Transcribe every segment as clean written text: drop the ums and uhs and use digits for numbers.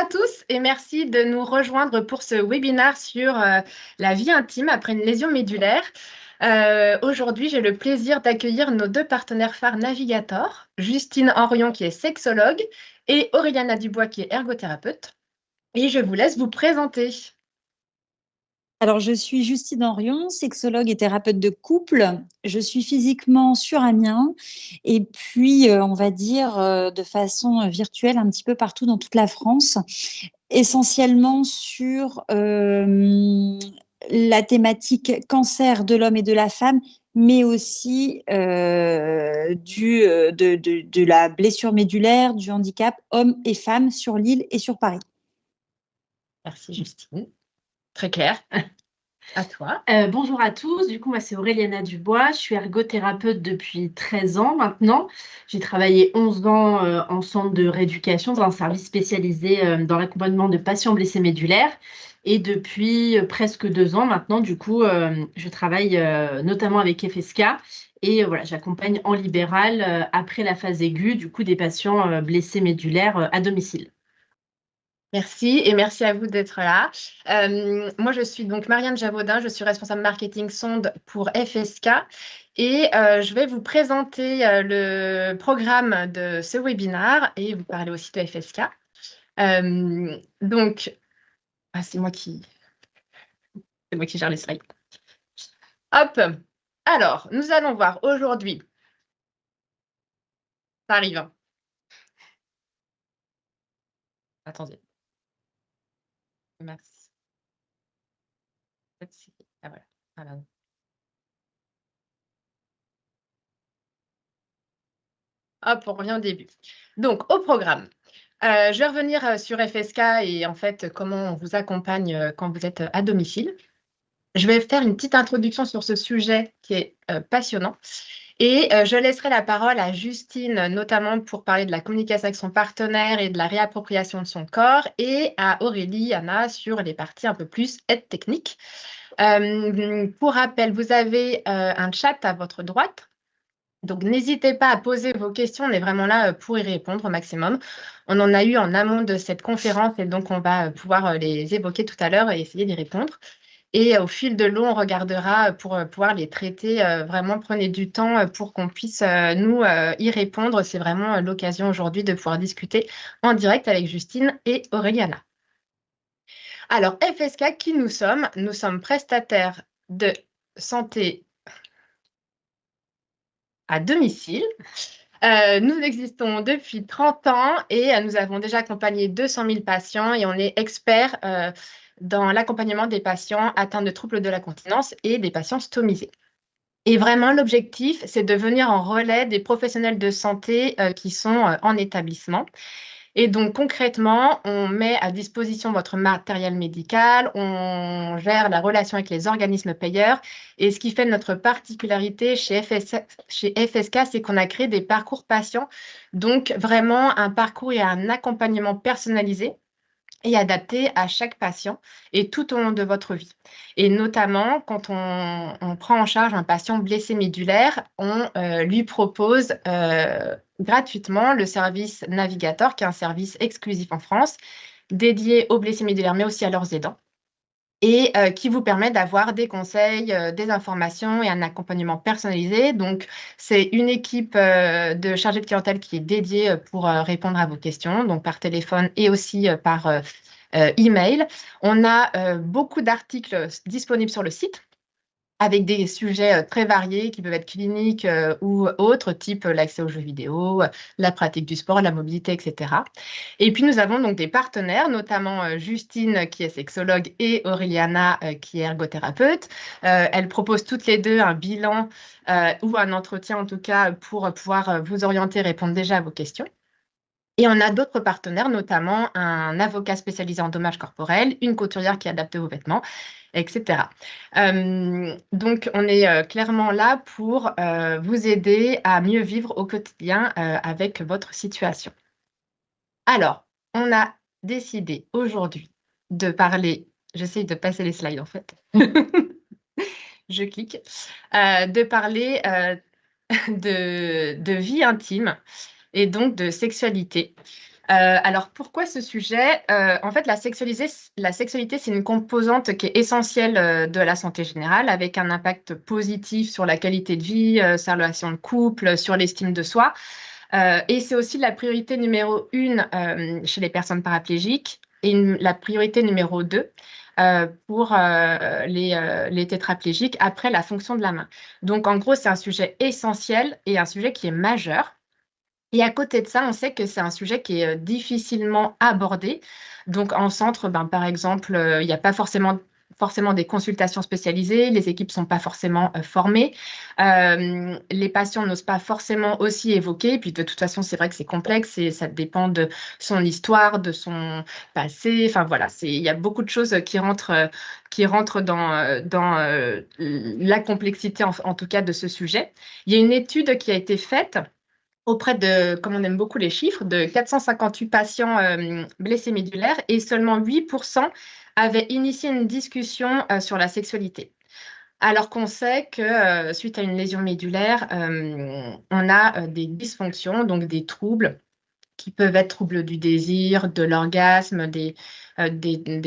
à tous et merci de nous rejoindre pour ce webinaire sur la vie intime après une lésion médulaire. Aujourd'hui, j'ai le plaisir d'accueillir nos deux partenaires phares Navigator, Justine Henrion qui est sexologue et Auréliana Dubois qui est ergothérapeute. Et je vous laisse vous présenter. Alors, je suis Justine Henrion, sexologue et thérapeute de couple. Je suis physiquement sur Amiens et puis, on va dire, de façon virtuelle un petit peu partout dans toute la France, essentiellement sur la thématique cancer de l'homme et de la femme, mais aussi de la blessure médulaire, du handicap hommes et femmes sur l'île et sur Paris. Merci Justine. Très clair. À toi. Bonjour à tous, du coup moi c'est Auréliana Dubois, je suis ergothérapeute depuis 13 ans maintenant. J'ai travaillé 11 ans en centre de rééducation dans un service spécialisé dans l'accompagnement de patients blessés médulaires. Et depuis presque 2 ans maintenant, du coup, je travaille notamment avec FSK et voilà, j'accompagne en libéral après la phase aiguë du coup des patients blessés médulaires à domicile. Merci et merci à vous d'être là. Moi, je suis donc Marianne Javaudin, je suis responsable marketing sonde pour FSK et je vais vous présenter le programme de ce webinaire et vous parler aussi de FSK. C'est moi qui gère les slides. Hop, alors, nous allons voir aujourd'hui. Ça arrive. Hein. Attendez. Merci. Ah voilà. Voilà. Hop, on revient au début. Donc, au programme. Je vais revenir sur FSK et en fait, comment on vous accompagne quand vous êtes à domicile. Je vais faire une petite introduction sur ce sujet qui est passionnant. Et je laisserai la parole à Justine, notamment pour parler de la communication avec son partenaire et de la réappropriation de son corps, et à Aurélie, Anna, sur les parties un peu plus aide technique. Pour rappel, vous avez un chat à votre droite. Donc, n'hésitez pas à poser vos questions. On est vraiment là pour y répondre au maximum. On en a eu en amont de cette conférence et donc on va pouvoir les évoquer tout à l'heure et essayer d'y répondre. Et au fil de l'eau, on regardera pour pouvoir les traiter. Vraiment, prenez du temps pour qu'on puisse, nous, y répondre. C'est vraiment l'occasion aujourd'hui de pouvoir discuter en direct avec Justine et Auréliana. Alors, FSK, qui nous sommes? Nous sommes prestataires de santé à domicile. Nous existons depuis 30 ans et nous avons déjà accompagné 200 000 patients et on est experts dans l'accompagnement des patients atteints de troubles de la continence et des patients stomisés. Et vraiment, l'objectif, c'est de venir en relais des professionnels de santé qui sont en établissement. Et donc, concrètement, on met à disposition votre matériel médical, on gère la relation avec les organismes payeurs. Et ce qui fait notre particularité chez FSK, c'est qu'on a créé des parcours patients. Donc, vraiment un parcours et un accompagnement personnalisé et adapté à chaque patient et tout au long de votre vie. Et notamment, quand on prend en charge un patient blessé médulaire, on lui propose gratuitement le service Navigator, qui est un service exclusif en France, dédié aux blessés médulaires, mais aussi à leurs aidants, et qui vous permet d'avoir des conseils, des informations et un accompagnement personnalisé. Donc, c'est une équipe de chargés de clientèle qui est dédiée pour répondre à vos questions, donc par téléphone et aussi par email. On a beaucoup d'articles disponibles sur le site avec des sujets très variés qui peuvent être cliniques ou autres, type l'accès aux jeux vidéo, la pratique du sport, la mobilité, etc. Et puis, nous avons donc des partenaires, notamment Justine, qui est sexologue, et Auréliana, qui est ergothérapeute. Elles proposent toutes les deux un bilan ou un entretien, en tout cas, pour pouvoir vous orienter, répondre déjà à vos questions. Et on a d'autres partenaires, notamment un avocat spécialisé en dommages corporels, une couturière qui adapte vos vêtements, etc. Donc, on est clairement là pour vous aider à mieux vivre au quotidien avec votre situation. Alors, on a décidé aujourd'hui de parler, j'essaie de passer les slides en fait, je clique, de parler de vie intime et donc de sexualité. Alors, pourquoi ce sujet? En fait, la sexualité, c'est une composante qui est essentielle de la santé générale, avec un impact positif sur la qualité de vie, sur la relation de couple, sur l'estime de soi. Et c'est aussi la priorité numéro une chez les personnes paraplégiques et la priorité numéro deux pour les tétraplégiques après la fonction de la main. Donc, en gros, c'est un sujet essentiel et un sujet qui est majeur. Et à côté de ça, on sait que c'est un sujet qui est difficilement abordé. Donc, en centre, ben, par exemple, il n'y a pas forcément des consultations spécialisées, les équipes ne sont pas forcément formées, les patients n'osent pas forcément aussi évoquer, puis de toute façon, c'est vrai que c'est complexe et ça dépend de son histoire, de son passé, enfin voilà, il y a beaucoup de choses qui rentrent dans la complexité, en tout cas, de ce sujet. Il y a une étude qui a été faite auprès de, comme on aime beaucoup les chiffres, de 458 patients blessés médulaires et seulement 8% avaient initié une discussion sur la sexualité. Alors qu'on sait que suite à une lésion médulaire, on a des dysfonctions, donc des troubles qui peuvent être troubles du désir, de l'orgasme, des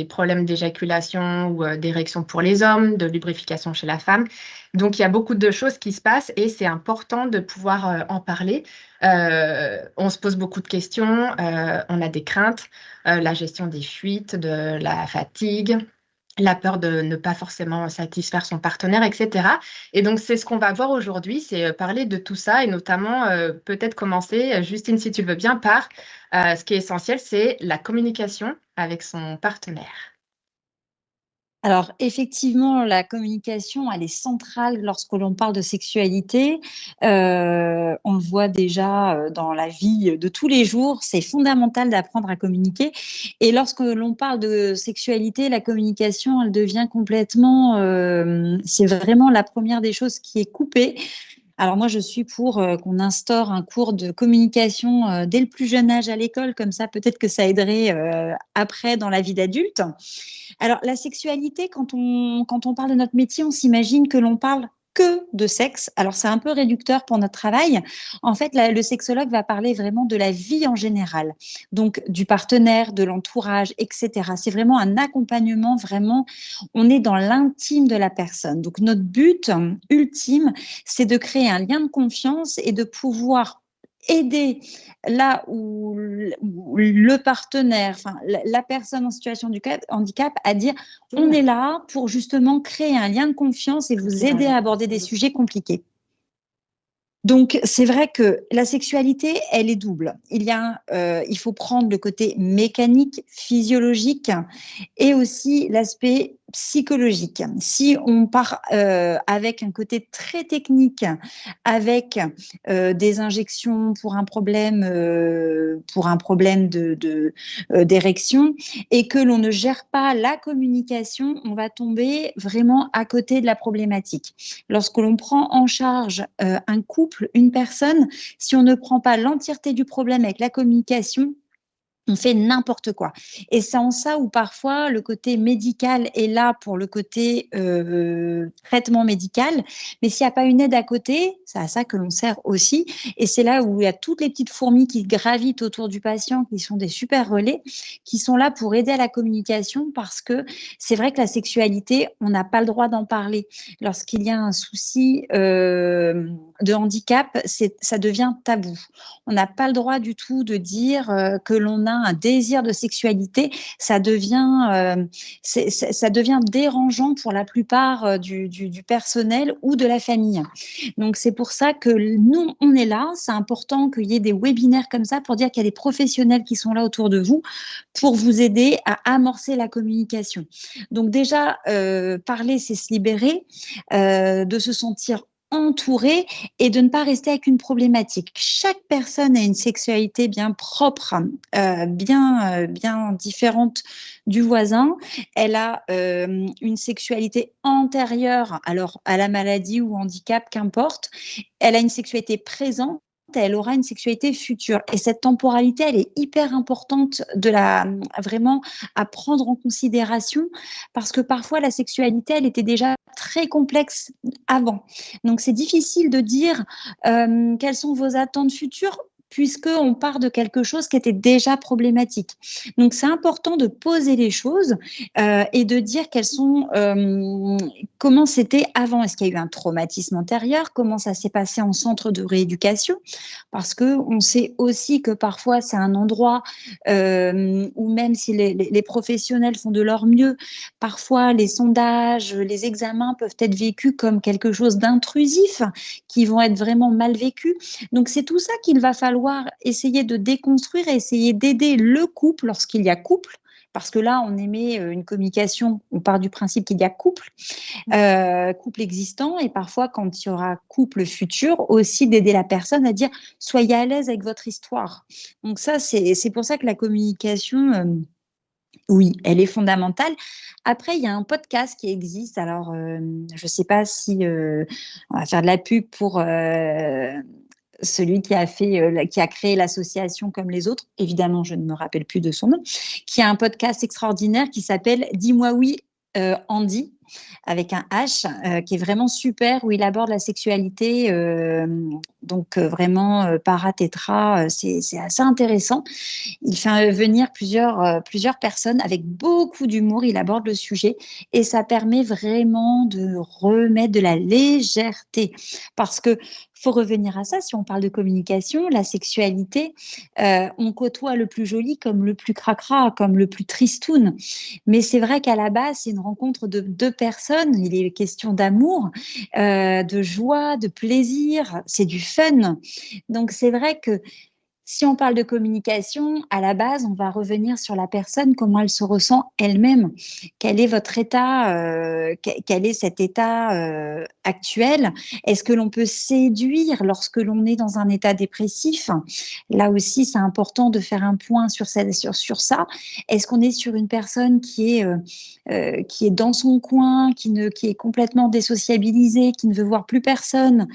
problèmes d'éjaculation ou d'érection pour les hommes, de lubrification chez la femme. Donc, il y a beaucoup de choses qui se passent et c'est important de pouvoir en parler. On se pose beaucoup de questions, on a des craintes, la gestion des fuites, de la fatigue, la peur de ne pas forcément satisfaire son partenaire, etc. Et donc, c'est ce qu'on va voir aujourd'hui, c'est parler de tout ça et notamment peut-être commencer, Justine, si tu le veux bien, par ce qui est essentiel, c'est la communication avec son partenaire. Alors, effectivement, la communication, elle est centrale lorsque l'on parle de sexualité. On le voit déjà dans la vie de tous les jours. C'est fondamental d'apprendre à communiquer. Et lorsque l'on parle de sexualité, la communication, elle devient complètement, c'est vraiment la première des choses qui est coupée. Alors moi, je suis pour qu'on instaure un cours de communication dès le plus jeune âge à l'école, comme ça peut-être que ça aiderait après dans la vie d'adulte. Alors la sexualité, quand on parle de notre métier, on s'imagine que l'on parle que de sexe. Alors c'est un peu réducteur pour notre travail. En fait, le sexologue va parler vraiment de la vie en général, donc du partenaire, de l'entourage, etc. C'est vraiment un accompagnement, vraiment, on est dans l'intime de la personne. Donc notre but ultime, c'est de créer un lien de confiance et de pouvoir aider là où le partenaire, enfin la personne en situation de handicap, à dire on est là pour justement créer un lien de confiance et vous aider à aborder des sujets compliqués. Donc, c'est vrai que la sexualité, elle est double. Il faut prendre le côté mécanique, physiologique et aussi l'aspect psychologique. Si on part avec un côté très technique, avec des injections pour un problème d'érection, et que l'on ne gère pas la communication, on va tomber vraiment à côté de la problématique. Lorsque l'on prend en charge un couple, une personne, si on ne prend pas l'entièreté du problème avec la communication, on fait n'importe quoi. Et c'est en ça où parfois le côté médical est là pour le côté traitement médical, mais s'il n'y a pas une aide à côté, c'est à ça que l'on sert aussi. Et c'est là où il y a toutes les petites fourmis qui gravitent autour du patient, qui sont des super relais, qui sont là pour aider à la communication, parce que c'est vrai que la sexualité, on n'a pas le droit d'en parler. Lorsqu'il y a un souci de handicap, ça devient tabou. On n'a pas le droit du tout de dire que l'on a un désir de sexualité. Ça devient dérangeant pour la plupart du personnel ou de la famille. Donc, c'est pour ça que nous, on est là. C'est important qu'il y ait des webinaires comme ça pour dire qu'il y a des professionnels qui sont là autour de vous pour vous aider à amorcer la communication. Donc, déjà, parler, c'est se libérer, de se sentir entouré et de ne pas rester avec une problématique. Chaque personne a une sexualité bien propre, bien différente du voisin. Elle a une sexualité antérieure, alors à la maladie ou handicap, qu'importe. Elle a une sexualité présente, elle aura une sexualité future. Et cette temporalité, elle est hyper importante vraiment à prendre en considération, parce que parfois la sexualité, elle était déjà très complexe avant. Donc c'est difficile de dire quelles sont vos attentes futures. puisqu'on part de quelque chose qui était déjà problématique. Donc, c'est important de poser les choses et de dire comment c'était avant. Est-ce qu'il y a eu un traumatisme antérieur? Comment ça s'est passé en centre de rééducation? Parce qu'on sait aussi que parfois, c'est un endroit où même si les professionnels font de leur mieux, parfois les sondages, les examens peuvent être vécus comme quelque chose d'intrusif, qui vont être vraiment mal vécus. Donc, c'est tout ça qu'il va falloir essayer de déconstruire et essayer d'aider le couple lorsqu'il y a couple. Parce que là, on émet une communication, on part du principe qu'il y a couple existant, et parfois, quand il y aura couple futur, aussi d'aider la personne à dire « soyez à l'aise avec votre histoire ». Donc ça, c'est pour ça que la communication, oui, elle est fondamentale. Après, il y a un podcast qui existe. Alors, je ne sais pas si on va faire de la pub pour celui qui a créé l'association Comme les autres. Évidemment, je ne me rappelle plus de son nom. Qui a un podcast extraordinaire qui s'appelle Dis-moi oui, Andy, avec un H, qui est vraiment super, où il aborde la sexualité, donc vraiment para, tétra, c'est assez intéressant. Il fait venir plusieurs personnes avec beaucoup d'humour, il aborde le sujet et ça permet vraiment de remettre de la légèreté, parce que faut revenir à ça, si on parle de communication, la sexualité, on côtoie le plus joli comme le plus cracra, comme le plus tristoun. Mais c'est vrai qu'à la base, c'est une rencontre de deux personnes. Il est question d'amour, de joie, de plaisir, c'est du fun. Donc c'est vrai que si on parle de communication, à la base, on va revenir sur la personne, comment elle se ressent elle-même. Quel est votre état, quel est cet état actuel? Est-ce que l'on peut séduire lorsque l'on est dans un état dépressif? Là aussi, c'est important de faire un point sur ça. Est-ce qu'on est sur une personne qui est dans son coin, qui est complètement désociabilisée, qui ne veut voir plus personne,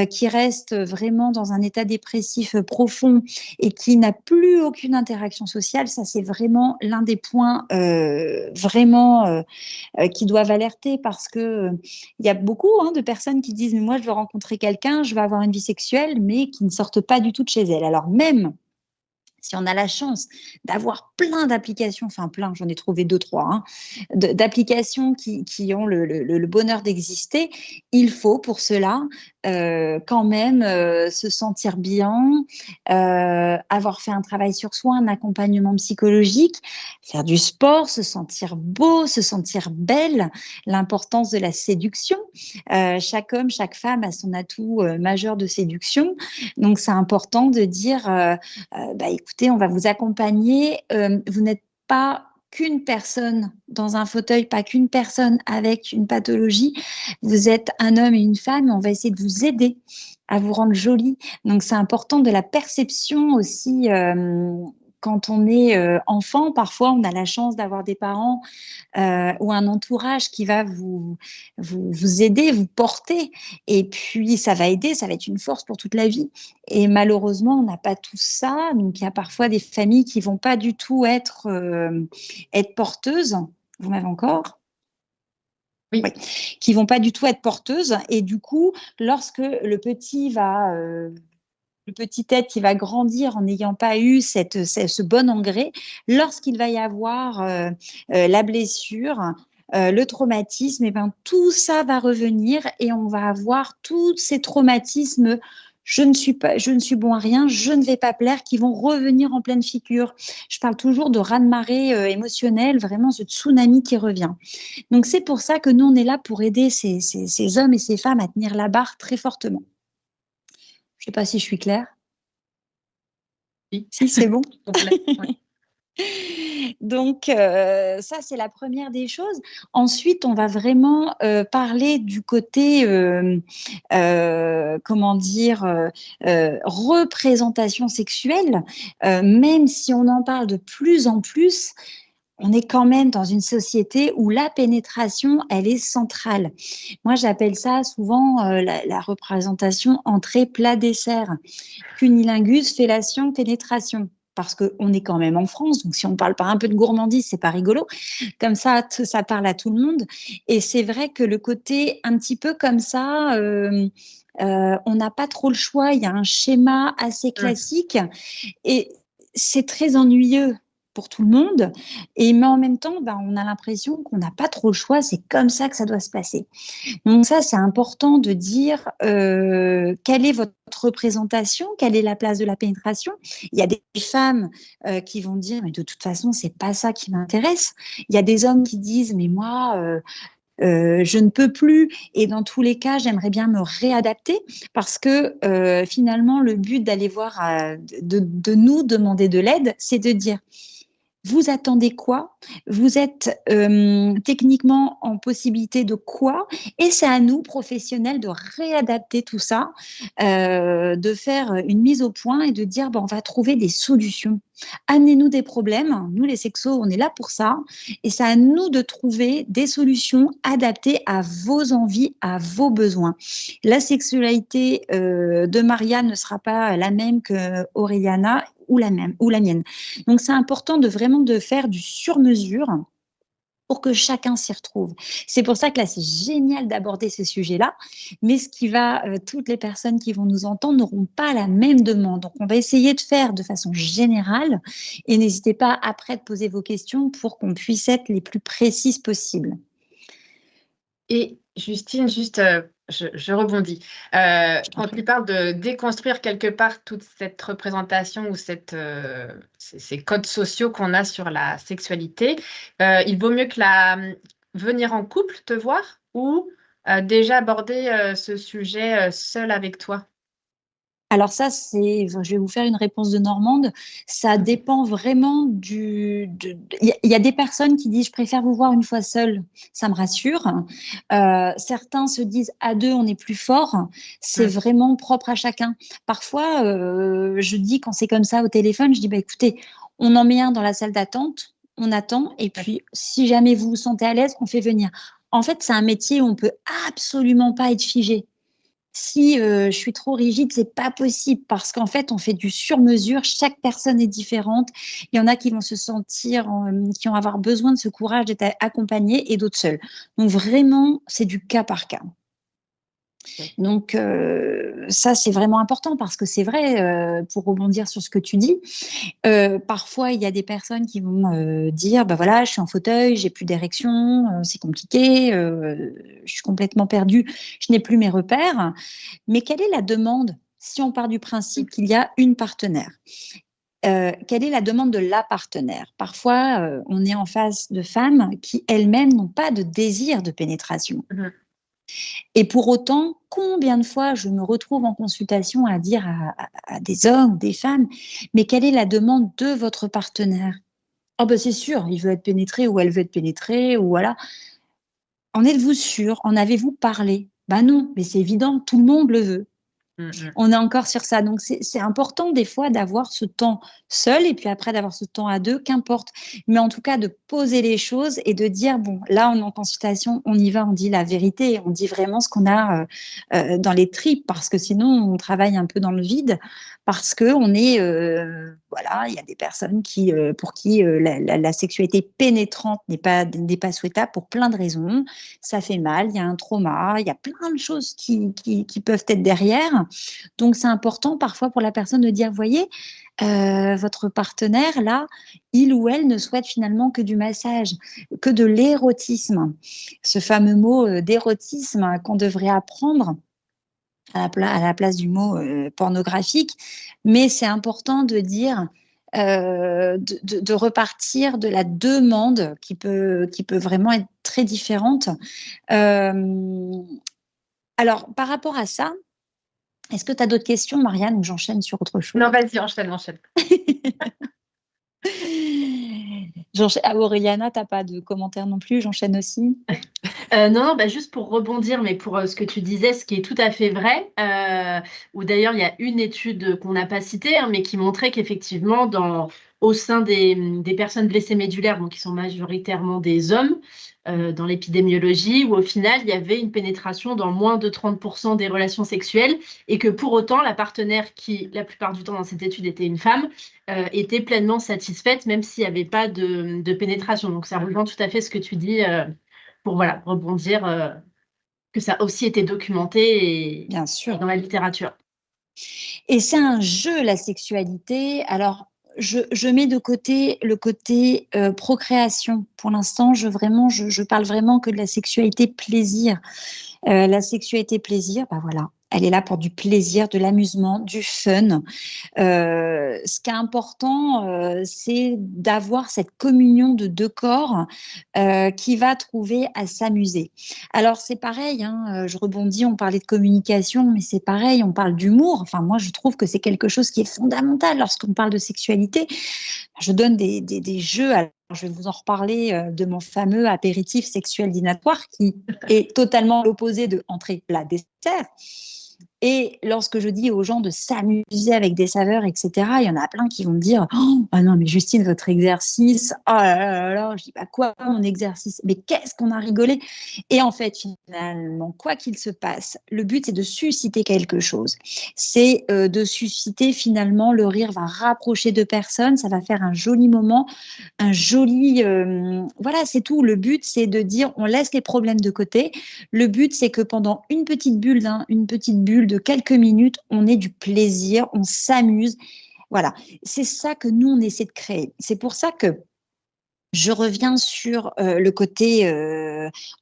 qui reste vraiment dans un état dépressif profond et qui n'a plus aucune interaction sociale? Ça, c'est vraiment l'un des points qui doivent alerter, parce que il y a beaucoup de personnes qui disent « mais moi, je veux rencontrer quelqu'un, je veux avoir une vie sexuelle », mais qui ne sortent pas du tout de chez elles. Alors même si on a la chance d'avoir plein d'applications, enfin plein, j'en ai trouvé 2, 3, d'applications qui ont le bonheur d'exister, il faut pour cela quand même se sentir bien, avoir fait un travail sur soi, un accompagnement psychologique, faire du sport, se sentir beau, se sentir belle, l'importance de la séduction. Chaque homme, chaque femme a son atout majeur de séduction. Donc, c'est important de dire écoutez, on va vous accompagner. Vous n'êtes pas qu'une personne dans un fauteuil, pas qu'une personne avec une pathologie. Vous êtes un homme et une femme, et on va essayer de vous aider à vous rendre jolie. Donc, c'est important de la perception aussi. Quand on est enfant, parfois, on a la chance d'avoir des parents ou un entourage qui va vous aider, vous porter. Et puis, ça va aider, ça va être une force pour toute la vie. Et malheureusement, on n'a pas tout ça. Donc, il y a parfois des familles qui ne vont pas du tout être porteuses. Vous m'avez encore ? Oui. Oui. Qui ne vont pas du tout être porteuses. Et du coup, lorsque le petit être qui va grandir en n'ayant pas eu ce bon engrais, lorsqu'il va y avoir la blessure, le traumatisme, et ben, tout ça va revenir et on va avoir tous ces traumatismes. Je ne suis bon à rien, je ne vais pas plaire, qui vont revenir en pleine figure. Je parle toujours de raz-de-marée émotionnel, vraiment ce tsunami qui revient. Donc, c'est pour ça que nous, on est là pour aider ces hommes et ces femmes à tenir la barre très fortement. Je ne sais pas si je suis claire. Oui. Si, c'est bon. Oui. Donc, ça, c'est la première des choses. Ensuite, on va vraiment parler du côté, représentation sexuelle. Même si on en parle de plus en plus, on est quand même dans une société où la pénétration, elle est centrale. Moi, j'appelle ça souvent la représentation entrée, plat, dessert. Cunilingus, fellation, pénétration. parce qu'on est quand même en France, donc si on ne parle pas un peu de gourmandise, c'est pas rigolo. Comme ça parle à tout le monde. Et c'est vrai que le côté un petit peu comme ça, on n'a pas trop le choix, il y a un schéma assez classique et c'est très ennuyeux pour tout le monde. Mais en même temps, on a l'impression qu'on n'a pas trop le choix, c'est comme ça que ça doit se passer. Donc ça, c'est important de dire quelle est votre représentation, quelle est la place de la pénétration. Il y a des femmes qui vont dire, mais de toute façon, c'est pas ça qui m'intéresse. Il y a des hommes qui disent, mais moi, je ne peux plus. Et dans tous les cas, j'aimerais bien me réadapter parce que finalement, le but d'aller voir, de nous demander de l'aide, c'est de dire, vous attendez quoi? Vous êtes techniquement en possibilité de quoi? Et c'est à nous, professionnels, de réadapter tout ça, de faire une mise au point et de dire, on va trouver des solutions. Amenez-nous des problèmes. Nous, les sexos, on est là pour ça. Et c'est à nous de trouver des solutions adaptées à vos envies, à vos besoins. La sexualité de Marianne ne sera pas la même que Aureliana ou la mienne. Donc, c'est important de vraiment de faire du sur-mesure pour que chacun s'y retrouve. C'est pour ça que là, c'est génial d'aborder ce sujet-là, mais toutes les personnes qui vont nous entendre n'auront pas la même demande. Donc, on va essayer de faire de façon générale et n'hésitez pas après de poser vos questions pour qu'on puisse être les plus précises possibles. Et Justine, juste, je rebondis. Quand tu parles de déconstruire quelque part toute cette représentation ou ces codes sociaux qu'on a sur la sexualité, il vaut mieux que venir en couple te voir ou déjà aborder ce sujet seul avec toi? Alors ça, je vais vous faire une réponse de Normande. Ça dépend vraiment il y a des personnes qui disent, je préfère vous voir une fois seule, ça me rassure. Certains se disent, à deux, on est plus fort. C'est vraiment propre à chacun. Parfois, je dis, quand c'est comme ça au téléphone, je dis, écoutez, on en met un dans la salle d'attente, on attend, et puis si jamais vous vous sentez à l'aise, on fait venir. En fait, c'est un métier où on peut absolument pas être figé. Si je suis trop rigide, c'est pas possible parce qu'en fait, on fait du sur-mesure. Chaque personne est différente. Il y en a qui vont se sentir, qui vont avoir besoin de ce courage d'être accompagnés et d'autres seuls. Donc vraiment, c'est du cas par cas. Donc ça, c'est vraiment important parce que c'est vrai, pour rebondir sur ce que tu dis, parfois, il y a des personnes qui vont dire, voilà, je suis en fauteuil, j'ai plus d'érection, c'est compliqué, je suis complètement perdue, je n'ai plus mes repères. Mais quelle est la demande si on part du principe qu'il y a une partenaire? Quelle est la demande de la partenaire? Parfois, on est en face de femmes qui elles-mêmes n'ont pas de désir de pénétration. Et pour autant, combien de fois je me retrouve en consultation à dire à des hommes ou des femmes, mais quelle est la demande de votre partenaire? Oh c'est sûr, il veut être pénétré ou elle veut être pénétrée, ou voilà. En êtes-vous sûr? En avez-vous parlé? Non, mais c'est évident, tout le monde le veut. On est encore sur ça. Donc, c'est important des fois d'avoir ce temps seul et puis après d'avoir ce temps à deux, qu'importe. Mais en tout cas, de poser les choses et de dire, là, on est en consultation, on y va, on dit la vérité, on dit vraiment ce qu'on a dans les tripes parce que sinon, on travaille un peu dans le vide parce qu'on est, voilà, il y a des personnes pour qui la sexualité pénétrante n'est pas souhaitable pour plein de raisons. Ça fait mal, il y a un trauma, il y a plein de choses qui peuvent être derrière. Donc, c'est important parfois pour la personne de dire, voyez, votre partenaire, là, il ou elle ne souhaite finalement que du massage, que de l'érotisme. Ce fameux mot d'érotisme qu'on devrait apprendre à la place du mot pornographique. Mais c'est important de dire, de repartir de la demande qui peut vraiment être très différente. Alors, par rapport à ça, est-ce que tu as d'autres questions, Marianne, ou j'enchaîne sur autre chose? Non, vas-y, enchaîne. Aureliana, tu n'as pas de commentaires non plus, j'enchaîne aussi. Non, juste pour rebondir, mais pour ce que tu disais, ce qui est tout à fait vrai, où d'ailleurs il y a une étude qu'on n'a pas citée, mais qui montrait qu'effectivement, au sein des personnes blessées médulaires, donc qui sont majoritairement des hommes, dans l'épidémiologie, où au final, il y avait une pénétration dans moins de 30% des relations sexuelles et que pour autant, la partenaire qui, la plupart du temps dans cette étude, était une femme, était pleinement satisfaite, même s'il n'y avait pas de pénétration. Donc, ça rejoint tout à fait ce que tu dis pour voilà, rebondir, que ça a aussi été documenté Bien et sûr. dans la littérature. Et c'est un jeu, la sexualité. Alors, je mets de côté le côté procréation. Pour l'instant, je parle vraiment que de la sexualité plaisir. La sexualité plaisir, bah voilà, elle est là pour du plaisir, de l'amusement, du fun. Ce qui est important, c'est d'avoir cette communion de deux corps qui va trouver à s'amuser. Alors, c'est pareil, hein, je rebondis, on parlait de communication, mais c'est pareil, on parle d'humour. Enfin, moi, je trouve que c'est quelque chose qui est fondamental lorsqu'on parle de sexualité. Je donne des jeux. Alors, je vais vous en reparler de mon fameux apéritif sexuel dînatoire qui est totalement l'opposé de entrée, plat, dessert. Et lorsque je dis aux gens de s'amuser avec des saveurs, etc., il y en a plein qui vont me dire oh, ah non, mais Justine, votre exercice, oh là là là là. Je dis bah, quoi, mon exercice? Mais qu'est-ce qu'on a rigolé? Et en fait, finalement, quoi qu'il se passe, le but, c'est de susciter quelque chose. C'est de susciter finalement le rire, va rapprocher deux personnes, ça va faire un joli moment, un joli. Voilà, c'est tout. Le but, c'est de dire on laisse les problèmes de côté. Le but, c'est que pendant une petite bulle de quelques minutes, on ait du plaisir, on s'amuse. Voilà, c'est ça que nous, on essaie de créer. C'est pour ça que je reviens sur le côté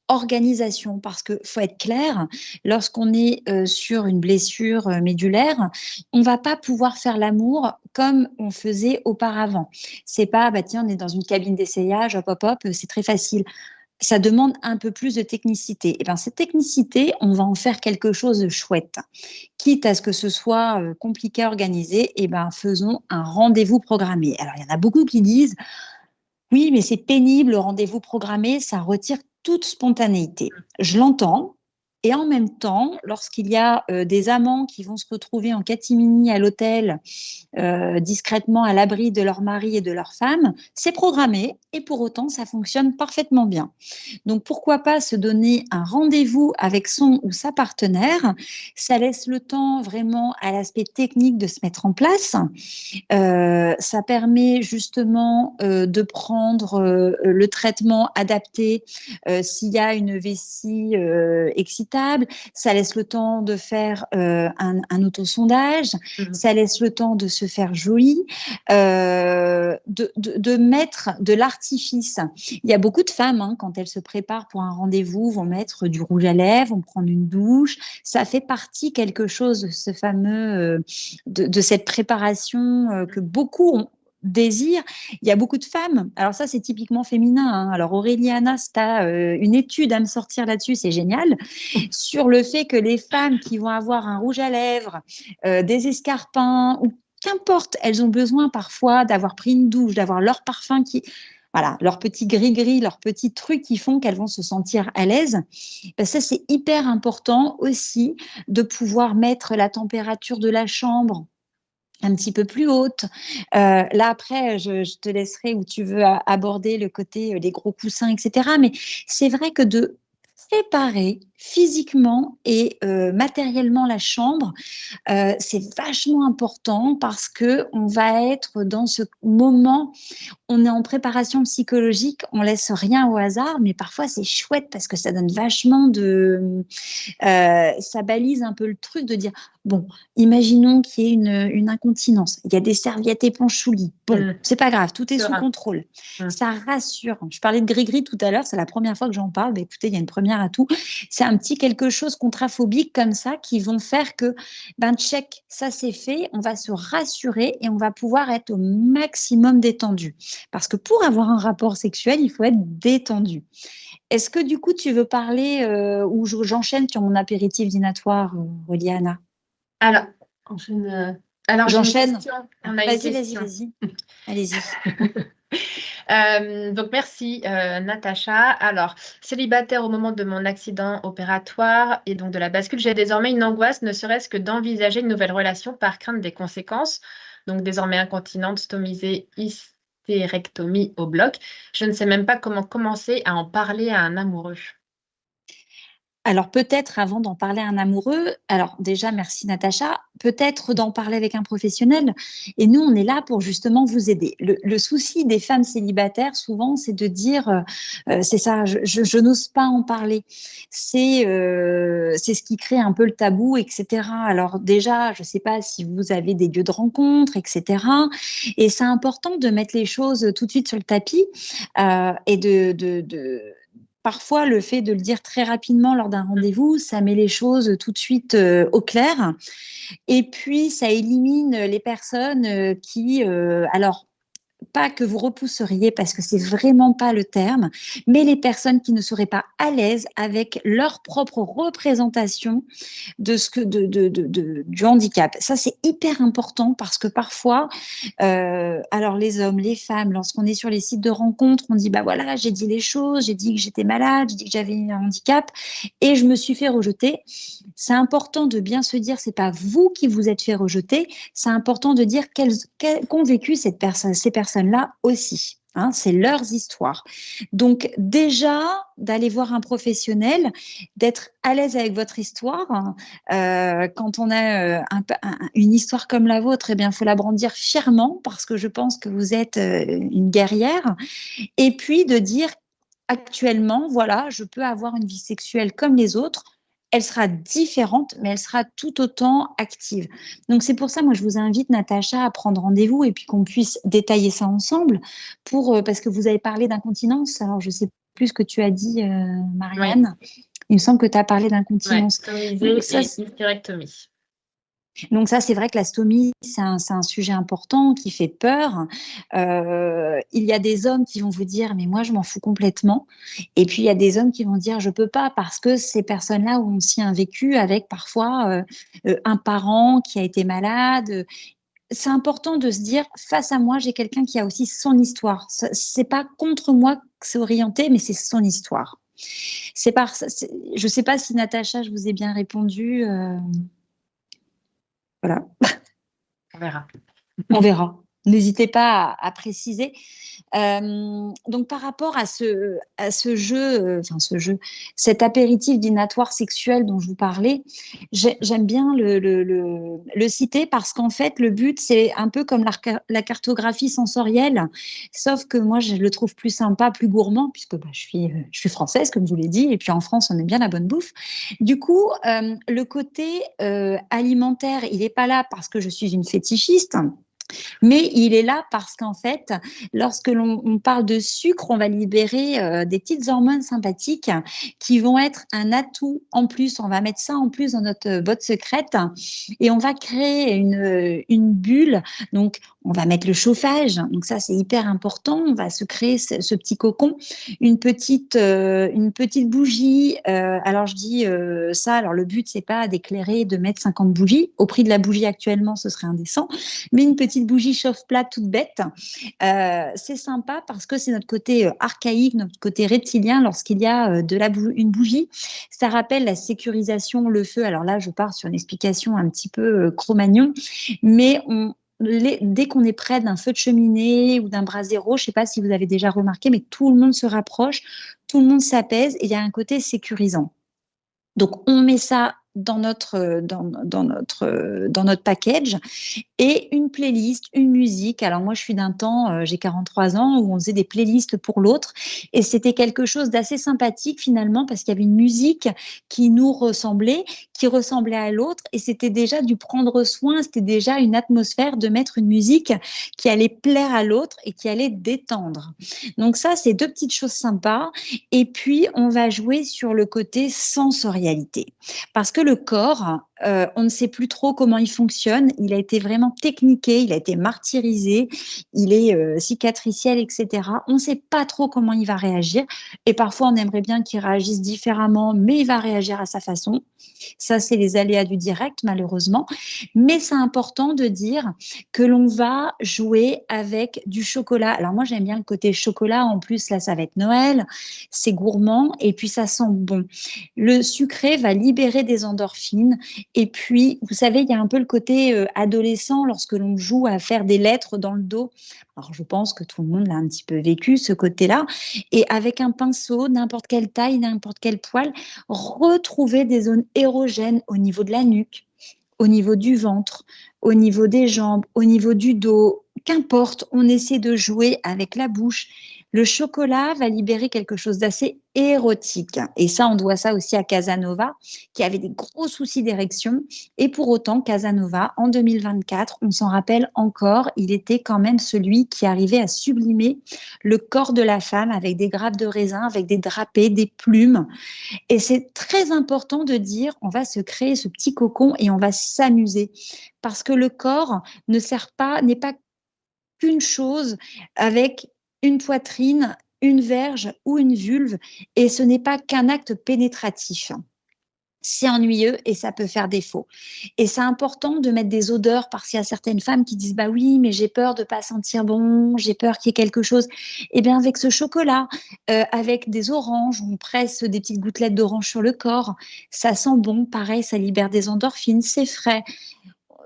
organisation, parce qu'il faut être clair, lorsqu'on est sur une blessure médulaire, on ne va pas pouvoir faire l'amour comme on faisait auparavant. C'est pas, bah tiens, on est dans une cabine d'essayage, hop, hop, hop, c'est très facile. Ça demande un peu plus de technicité. Et bien, cette technicité, on va en faire quelque chose de chouette. Quitte à ce que ce soit compliqué à organiser, et ben, faisons un rendez-vous programmé. Alors, il y en a beaucoup qui disent oui, mais c'est pénible, le rendez-vous programmé, ça retire toute spontanéité. Je l'entends. Et en même temps, lorsqu'il y a des amants qui vont se retrouver en catimini à l'hôtel, discrètement à l'abri de leur mari et de leur femme, c'est programmé et pour autant, ça fonctionne parfaitement bien. Donc, pourquoi pas se donner un rendez-vous avec son ou sa partenaire? Ça laisse le temps vraiment à l'aspect technique de se mettre en place. Ça permet justement de prendre le traitement adapté s'il y a une vessie excitable. Ça laisse le temps de faire un autosondage. Ça laisse le temps de se faire joli, de mettre de l'artifice. Il y a beaucoup de femmes, hein, quand elles se préparent pour un rendez-vous, vont mettre du rouge à lèvres, vont prendre une douche. Ça fait partie quelque chose de ce fameux, de cette préparation que beaucoup désirent. Il y a beaucoup de femmes. Alors ça, c'est typiquement féminin, hein. Alors Aurélie Anna, si tu as une étude à me sortir là-dessus, c'est génial. Sur le fait que les femmes qui vont avoir un rouge à lèvres, des escarpins, ou qu'importe, elles ont besoin parfois d'avoir pris une douche, d'avoir leur parfum qui... Voilà, leur petit gris-gris, leurs petits trucs qui font qu'elles vont se sentir à l'aise. Ben ça, c'est hyper important aussi de pouvoir mettre la température de la chambre un petit peu plus haute. Là, après, je te laisserai où tu veux aborder le côté les gros coussins, etc. Mais c'est vrai que de préparer physiquement et matériellement la chambre, c'est vachement important parce que on va être dans ce moment, on est en préparation psychologique, on laisse rien au hasard, mais parfois c'est chouette parce que ça donne vachement de, ça balise un peu le truc de dire bon, imaginons qu'il y ait une incontinence, il y a des serviettes épanchoulis, bon, c'est pas grave, tout est sous contrôle, ça rassure. Je parlais de gris-gris tout à l'heure, c'est la première fois que j'en parle, bah, écoutez, il y a une première à tout, c'est un petit quelque chose contraphobique comme ça qui vont faire que ben check, ça c'est fait, on va se rassurer et on va pouvoir être au maximum détendu. Parce que pour avoir un rapport sexuel, il faut être détendu. Est-ce que du coup, tu veux parler ou j'enchaîne sur mon apéritif dînatoire, Reliana? Alors, j'enchaîne. Vas-y. Allez-y. Donc merci Natacha. Alors, célibataire au moment de mon accident opératoire et donc de la bascule, j'ai désormais une angoisse, ne serait-ce que d'envisager une nouvelle relation par crainte des conséquences. Donc désormais incontinente, stomisée, hystérectomie au bloc. Je ne sais même pas comment commencer à en parler à un amoureux. Alors peut-être avant d'en parler à un amoureux, alors déjà merci Natacha, peut-être d'en parler avec un professionnel. Et nous, on est là pour justement vous aider. Le souci des femmes célibataires, souvent, c'est de dire, c'est ça, je n'ose pas en parler. C'est ce qui crée un peu le tabou, etc. Alors déjà, je ne sais pas si vous avez des lieux de rencontre, etc. Et c'est important de mettre les choses tout de suite sur le tapis et parfois, le fait de le dire très rapidement lors d'un rendez-vous, ça met les choses tout de suite au clair. Et puis, ça élimine les personnes alors, pas que vous repousseriez parce que c'est vraiment pas le terme, mais les personnes qui ne seraient pas à l'aise avec leur propre représentation du handicap. Ça, c'est hyper important parce que parfois, alors les hommes, les femmes, lorsqu'on est sur les sites de rencontres, on dit, bah voilà, j'ai dit les choses, j'ai dit que j'étais malade, j'ai dit que j'avais un handicap et je me suis fait rejeter. C'est important de bien se dire, c'est pas vous qui vous êtes fait rejeter, c'est important de dire qu'ont vécu ces personnes-là aussi. Hein, c'est leurs histoires. Donc déjà, d'aller voir un professionnel, d'être à l'aise avec votre histoire. Quand on a une histoire comme la vôtre, eh bien, il faut la brandir fièrement parce que je pense que vous êtes une guerrière. Et puis de dire actuellement, voilà, je peux avoir une vie sexuelle comme les autres. Elle sera différente, mais elle sera tout autant active. Donc, c'est pour ça, moi, je vous invite, Natacha, à prendre rendez-vous et puis qu'on puisse détailler ça ensemble parce que vous avez parlé d'incontinence. Alors, je ne sais plus ce que tu as dit, Oui, Marianne. Il me semble que tu as parlé ouais, d'incontinence. stomisée Donc, ça, et hystérectomie. c'est vrai que la stomie, c'est un sujet important qui fait peur. Il y a des hommes qui vont vous dire, mais moi, je m'en fous complètement. Et puis, il y a des hommes qui vont dire, je peux pas parce que ces personnes-là ont aussi un vécu avec parfois un parent qui a été malade. C'est important de se dire, face à moi, j'ai quelqu'un qui a aussi son histoire. C'est pas contre moi que c'est orienté, mais c'est son histoire. Je sais pas si Natacha, je vous ai bien répondu. Voilà. On verra. On verra. N'hésitez pas à préciser. Donc, par rapport à ce jeu, cet apéritif dînatoire sexuel dont je vous parlais, j'aime bien le citer parce qu'en fait, le but, c'est un peu comme la cartographie sensorielle, sauf que moi, je le trouve plus sympa, plus gourmand, puisque bah, je suis française, comme je vous l'ai dit, et puis en France, on aime bien la bonne bouffe. Du coup, le côté alimentaire, il n'est pas là parce que je suis une fétichiste. Mais il est là parce qu'en fait, lorsque l'on parle de sucre, on va libérer des petites hormones sympathiques qui vont être un atout en plus. On va mettre ça en plus dans notre boîte secrète et on va créer une bulle. Donc, on va mettre le chauffage. Donc, ça, c'est hyper important. On va se créer ce petit cocon. Une petite bougie. Alors, je dis ça. Alors, le but, c'est pas d'éclairer, de mettre 50 bougies. Au prix de la bougie actuellement, ce serait indécent. Mais une petite bougie chauffe-plat toute bête, c'est sympa parce que c'est notre côté archaïque, notre côté reptilien lorsqu'il y a une bougie. Ça rappelle la sécurisation, le feu. Alors là, je pars sur une explication un petit peu Cro-Magnon, mais dès qu'on est près d'un feu de cheminée ou d'un brasero, je ne sais pas si vous avez déjà remarqué, mais tout le monde se rapproche, tout le monde s'apaise et il y a un côté sécurisant. Donc, on met ça dans notre package et une playlist, une musique. Alors moi, je suis d'un temps, j'ai 43 ans, où on faisait des playlists pour l'autre et c'était quelque chose d'assez sympathique finalement parce qu'il y avait une musique qui nous ressemblait, qui ressemblait à l'autre et c'était déjà du prendre soin, c'était déjà une atmosphère de mettre une musique qui allait plaire à l'autre et qui allait détendre. Donc ça, c'est deux petites choses sympas. Et puis, on va jouer sur le côté sensorialité. Parce que le corps, on ne sait plus trop comment il fonctionne. Il a été vraiment techniqué, il a été martyrisé, il est cicatriciel, etc. On ne sait pas trop comment il va réagir. Et parfois, on aimerait bien qu'il réagisse différemment, mais il va réagir à sa façon. Ça, c'est les aléas du direct, malheureusement. Mais c'est important de dire que l'on va jouer avec du chocolat. Alors moi, j'aime bien le côté chocolat. En plus, là, ça va être Noël. C'est gourmand et puis ça sent bon. Le sucré va libérer des endorphines. Et puis, vous savez, il y a un peu le côté adolescent lorsque l'on joue à faire des lettres dans le dos. Alors, je pense que tout le monde l'a un petit peu vécu, ce côté-là. Et avec un pinceau, n'importe quelle taille, n'importe quel poil, retrouver des zones érogènes au niveau de la nuque, au niveau du ventre, au niveau des jambes, au niveau du dos, qu'importe, on essaie de jouer avec la bouche. Le chocolat va libérer quelque chose d'assez érotique. Et ça, on doit ça aussi à Casanova, qui avait des gros soucis d'érection. Et pour autant, Casanova, en 2024, on s'en rappelle encore, il était quand même celui qui arrivait à sublimer le corps de la femme avec des grappes de raisin, avec des drapés, des plumes. Et c'est très important de dire, on va se créer ce petit cocon et on va s'amuser. Parce que le corps n'est pas qu'une chose avec une poitrine, une verge ou une vulve, et ce n'est pas qu'un acte pénétratif. C'est ennuyeux et ça peut faire défaut. Et c'est important de mettre des odeurs parce qu'il y a certaines femmes qui disent bah oui, mais j'ai peur de pas sentir bon, j'ai peur qu'il y ait quelque chose. Eh bien, avec ce chocolat, avec des oranges, on presse des petites gouttelettes d'orange sur le corps, ça sent bon. Pareil, ça libère des endorphines, c'est frais.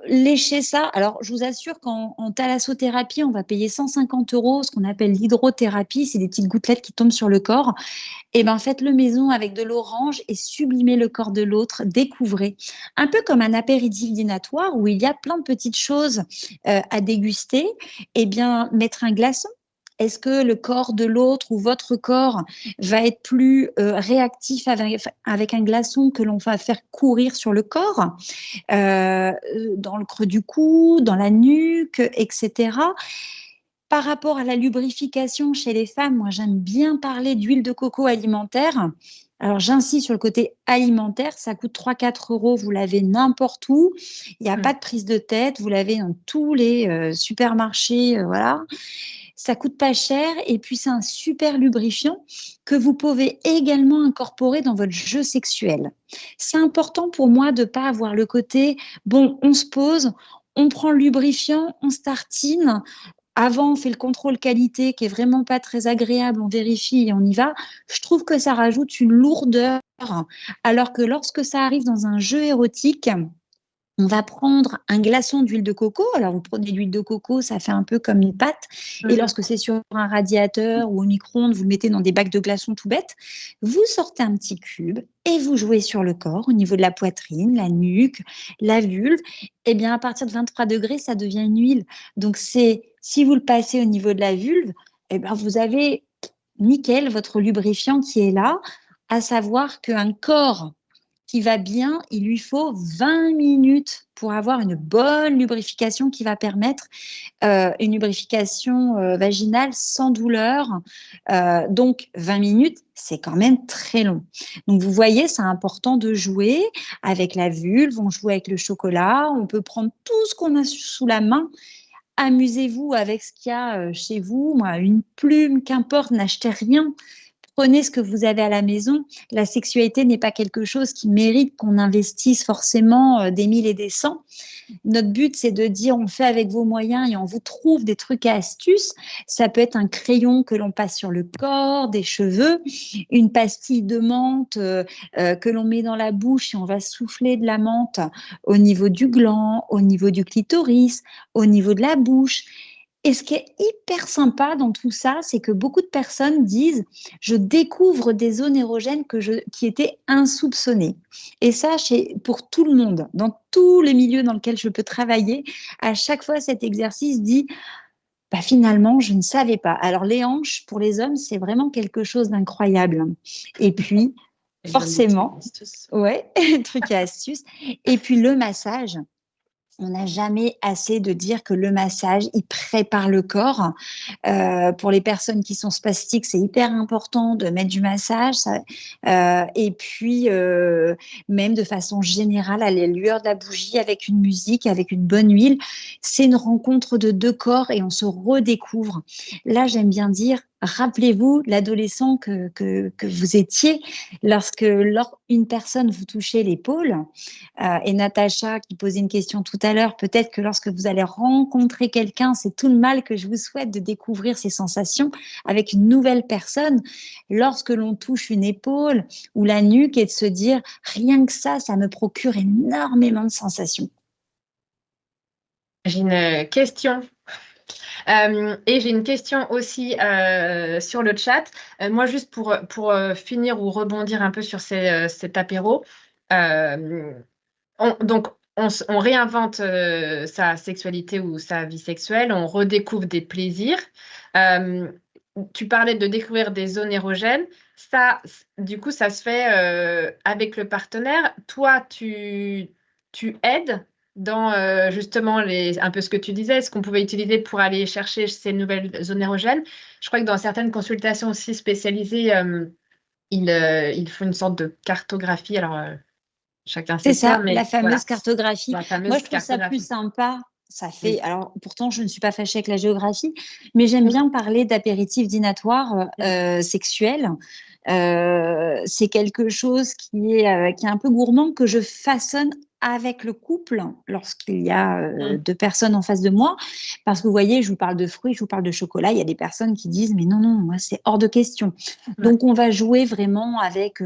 Lécher ça, alors je vous assure qu'en thalassothérapie, on va payer 150 euros, ce qu'on appelle l'hydrothérapie, c'est des petites gouttelettes qui tombent sur le corps. Et ben faites-le maison avec de l'orange et sublimez le corps de l'autre, découvrez. Un peu comme un apéritif dînatoire où il y a plein de petites choses à déguster. Eh bien, mettre un glaçon. Est-ce que le corps de l'autre ou votre corps va être plus réactif avec un glaçon que l'on va faire courir sur le corps, dans le creux du cou, dans la nuque, etc. Par rapport à la lubrification chez les femmes, moi j'aime bien parler d'huile de coco alimentaire. Alors j'insiste sur le côté alimentaire, ça coûte 3-4 euros, vous l'avez n'importe où, il n'y a pas de prise de tête, vous l'avez dans tous les supermarchés, voilà. Ça coûte pas cher et puis c'est un super lubrifiant que vous pouvez également incorporer dans votre jeu sexuel. C'est important pour moi de ne pas avoir le côté, bon, on se pose, on prend le lubrifiant, on se tartine. Avant, on fait le contrôle qualité qui est vraiment pas très agréable, on vérifie et on y va. Je trouve que ça rajoute une lourdeur, alors que lorsque ça arrive dans un jeu érotique, on va prendre un glaçon d'huile de coco. Alors, vous prenez de l'huile de coco, ça fait un peu comme une pâte. Et lorsque c'est sur un radiateur ou au micro-ondes, vous le mettez dans des bacs de glaçons tout bêtes. Vous sortez un petit cube et vous jouez sur le corps, au niveau de la poitrine, la nuque, la vulve. Eh bien, à partir de 23 degrés, ça devient une huile. Donc, si vous le passez au niveau de la vulve, eh bien, vous avez nickel votre lubrifiant qui est là, à savoir qu'un corps qui va bien, il lui faut 20 minutes pour avoir une bonne lubrification qui va permettre une lubrification vaginale sans douleur. Donc, 20 minutes, c'est quand même très long. Donc, vous voyez, c'est important de jouer avec la vulve, on joue avec le chocolat, on peut prendre tout ce qu'on a sous la main. Amusez-vous avec ce qu'il y a chez vous, moi, une plume, qu'importe, n'achetez rien. Prenez ce que vous avez à la maison. La sexualité n'est pas quelque chose qui mérite qu'on investisse forcément des mille et des cents. Notre but, c'est de dire on fait avec vos moyens et on vous trouve des trucs et astuces. Ça peut être un crayon que l'on passe sur le corps, des cheveux, une pastille de menthe que l'on met dans la bouche et on va souffler de la menthe au niveau du gland, au niveau du clitoris, au niveau de la bouche. Et ce qui est hyper sympa dans tout ça, c'est que beaucoup de personnes disent je découvre des zones érogènes qui étaient insoupçonnées. Et ça, pour tout le monde, dans tous les milieux dans lesquels je peux travailler, à chaque fois cet exercice dit bah, finalement, je ne savais pas. Alors les hanches, pour les hommes, c'est vraiment quelque chose d'incroyable. Et puis, forcément, ouais, truc et astuce. Et puis le massage. On n'a jamais assez de dire que le massage, il prépare le corps. Pour les personnes qui sont spastiques, c'est hyper important de mettre du massage. Et puis, même de façon générale, à la lueur de la bougie, avec une musique, avec une bonne huile, c'est une rencontre de deux corps et on se redécouvre. Là, j'aime bien dire, rappelez-vous l'adolescent que vous étiez lorsque une personne vous touchait l'épaule. Et Natacha qui posait une question tout à l'heure, peut-être que lorsque vous allez rencontrer quelqu'un, c'est tout le mal que je vous souhaite de découvrir ces sensations avec une nouvelle personne. Lorsque l'on touche une épaule ou la nuque et de se dire, rien que ça me procure énormément de sensations. J'ai une question. Et j'ai une question aussi sur le chat. Moi, juste pour finir ou rebondir un peu sur cet apéro, euh, donc on réinvente sa sexualité ou sa vie sexuelle, on redécouvre des plaisirs. Euh, Tu parlais de découvrir des zones érogènes. Ça, du coup, ça se fait avec le partenaire. Toi, tu aides dans justement un peu ce que tu disais, ce qu'on pouvait utiliser pour aller chercher ces nouvelles zones érogènes. Je crois que dans certaines consultations aussi spécialisées, ils font une sorte de cartographie. Alors, chacun C'est ses termes, ça, la mais fameuse voilà, cartographie. la Moi, fameuse je trouve ça plus cartographie. sympa. Ça fait, Oui. alors pourtant, je ne suis pas fâchée avec la géographie, mais j'aime bien parler d'apéritif dînatoire sexuel. C'est quelque chose qui est un peu gourmand que je façonne avec le couple lorsqu'il y a Mm. deux personnes en face de moi. Parce que vous voyez, je vous parle de fruits, je vous parle de chocolat. Il y a des personnes qui disent, mais non, non, moi, c'est hors de question. Ouais. Donc, on va jouer vraiment avec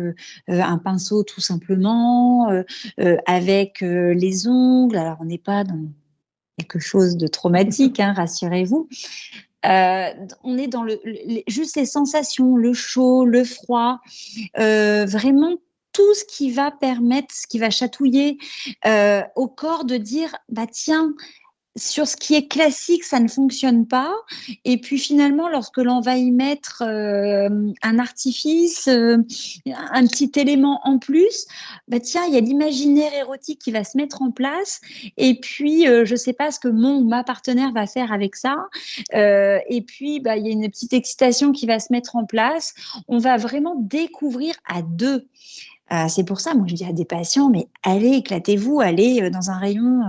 un pinceau tout simplement, avec les ongles. Alors, on n'est pas dans quelque chose de traumatique, hein, rassurez-vous. On est dans juste les sensations, le chaud, le froid, vraiment tout ce qui va permettre, ce qui va chatouiller au corps de dire, bah tiens, sur ce qui est classique, ça ne fonctionne pas. Et puis finalement, lorsque l'on va y mettre un artifice, un petit élément en plus, bah tiens, il y a l'imaginaire érotique qui va se mettre en place. Et puis, je ne sais pas ce que mon ou ma partenaire va faire avec ça. Et puis, bah, il y a une petite excitation qui va se mettre en place. On va vraiment découvrir à deux. C'est pour ça, moi, je dis à des patients, mais allez, éclatez-vous, allez dans un rayon,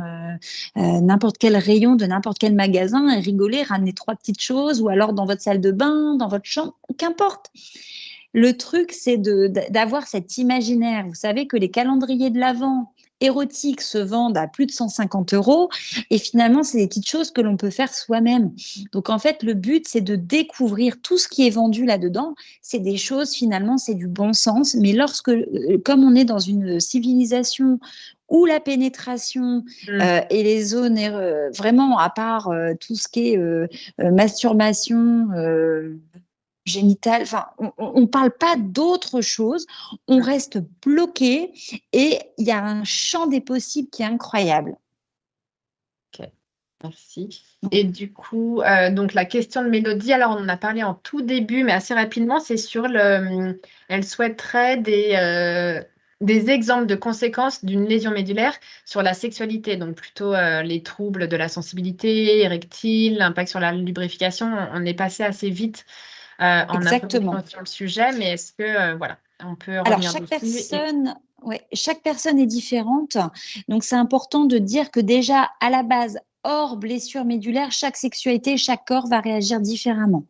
n'importe quel rayon de n'importe quel magasin et rigolez, ramenez trois petites choses ou alors dans votre salle de bain, dans votre chambre, qu'importe. Le truc, c'est d'avoir cet imaginaire. Vous savez que les calendriers de l'Avent érotiques se vendent à plus de 150 euros et finalement, c'est des petites choses que l'on peut faire soi-même. Donc, en fait, le but, c'est de découvrir tout ce qui est vendu là-dedans. C'est des choses, finalement, c'est du bon sens. Mais lorsque, comme on est dans une civilisation où la pénétration Mm. et les zones, vraiment, à part tout ce qui est masturbation, génitale, enfin, on ne parle pas d'autre chose, on reste bloqué et il y a un champ des possibles qui est incroyable. Ok, merci. Et du coup, donc la question de Mélodie, alors on en a parlé en tout début, mais assez rapidement, c'est sur elle souhaiterait des exemples de conséquences d'une lésion médulaire sur la sexualité, donc plutôt les troubles de la sensibilité érectile, l'impact sur la lubrification. On est passé assez vite en introduction Exactement. sur le sujet, mais est-ce que, voilà, on peut Alors, revenir dessus ouais, chaque personne est différente. Donc, c'est important de dire que déjà, à la base, hors blessure médulaire, chaque sexualité, chaque corps va réagir différemment.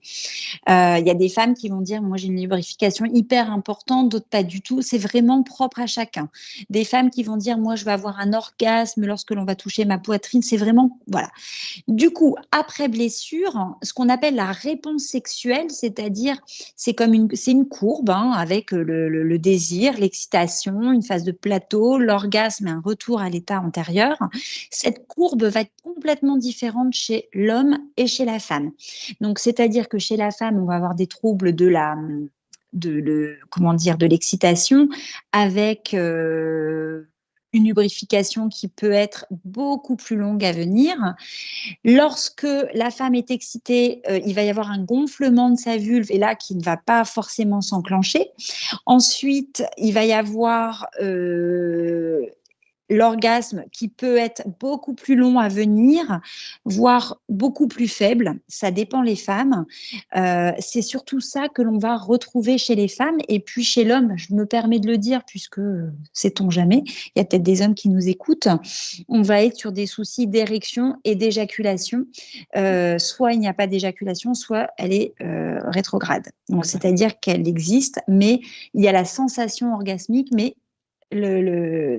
Il y a des femmes qui vont dire, moi j'ai une lubrification hyper importante, d'autres pas du tout. C'est vraiment propre à chacun. Des femmes qui vont dire, moi je vais avoir un orgasme lorsque l'on va toucher ma poitrine. C'est vraiment, voilà. Du coup, après blessure, ce qu'on appelle la réponse sexuelle, c'est-à-dire, c'est une courbe hein, avec le désir, l'excitation, une phase de plateau, l'orgasme et un retour à l'état antérieur. Cette courbe va être complètement différente chez l'homme et chez la femme. Donc, c'est-à-dire que chez la femme, on va avoir des troubles comment dire, de l'excitation avec une lubrification qui peut être beaucoup plus longue à venir. Lorsque la femme est excitée, il va y avoir un gonflement de sa vulve et là qui ne va pas forcément s'enclencher. Ensuite, il va y avoir l'orgasme qui peut être beaucoup plus long à venir, voire beaucoup plus faible. Ça dépend les femmes. C'est surtout ça que l'on va retrouver chez les femmes. Et puis chez l'homme, je me permets de le dire puisque sait-on jamais, il y a peut-être des hommes qui nous écoutent, on va être sur des soucis d'érection et d'éjaculation. Soit il n'y a pas d'éjaculation, soit elle est rétrograde. Donc, c'est-à-dire qu'elle existe, mais il y a la sensation orgasmique, mais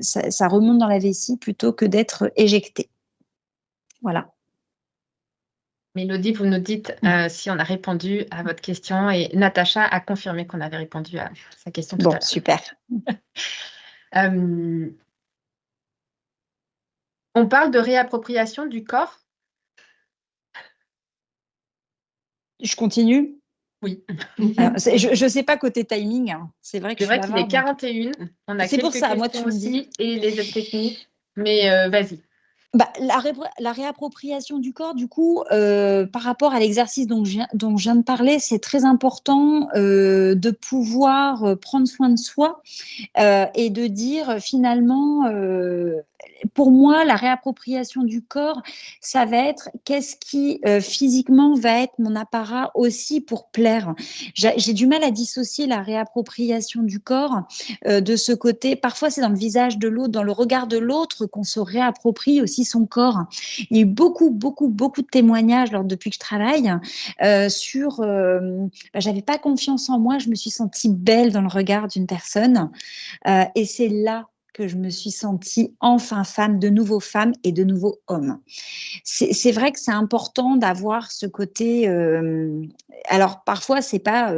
ça remonte dans la vessie plutôt que d'être éjecté. Voilà. Mélodie, vous nous dites si on a répondu à votre question et Natacha a confirmé qu'on avait répondu à sa question tout à Bon, l'heure. super. On parle de réappropriation du corps? Je continue? Oui. Alors, je ne sais pas côté timing, hein. C'est vrai que C'est vrai qu'il est bavarde, donc. 41. On a C'est pour quelques ça, moi, questions tu me dis. aussi et les aides techniques. Mais vas-y. Bah, la réappropriation du corps, du coup, par rapport à l'exercice dont je viens de parler, c'est très important de pouvoir prendre soin de soi et de dire finalement, pour moi, la réappropriation du corps, ça va être qu'est-ce qui physiquement va être mon apparat aussi pour plaire. J'ai du mal à dissocier la réappropriation du corps de ce côté. Parfois, c'est dans le visage de l'autre, dans le regard de l'autre qu'on se réapproprie aussi son corps. Il y a eu beaucoup, beaucoup, beaucoup de témoignages depuis que je travaille sur j'avais pas confiance en moi, je me suis sentie belle dans le regard d'une personne et c'est là que je me suis sentie enfin femme, de nouveau femme et de nouveau homme. C'est vrai que c'est important d'avoir ce côté. Alors parfois, c'est pas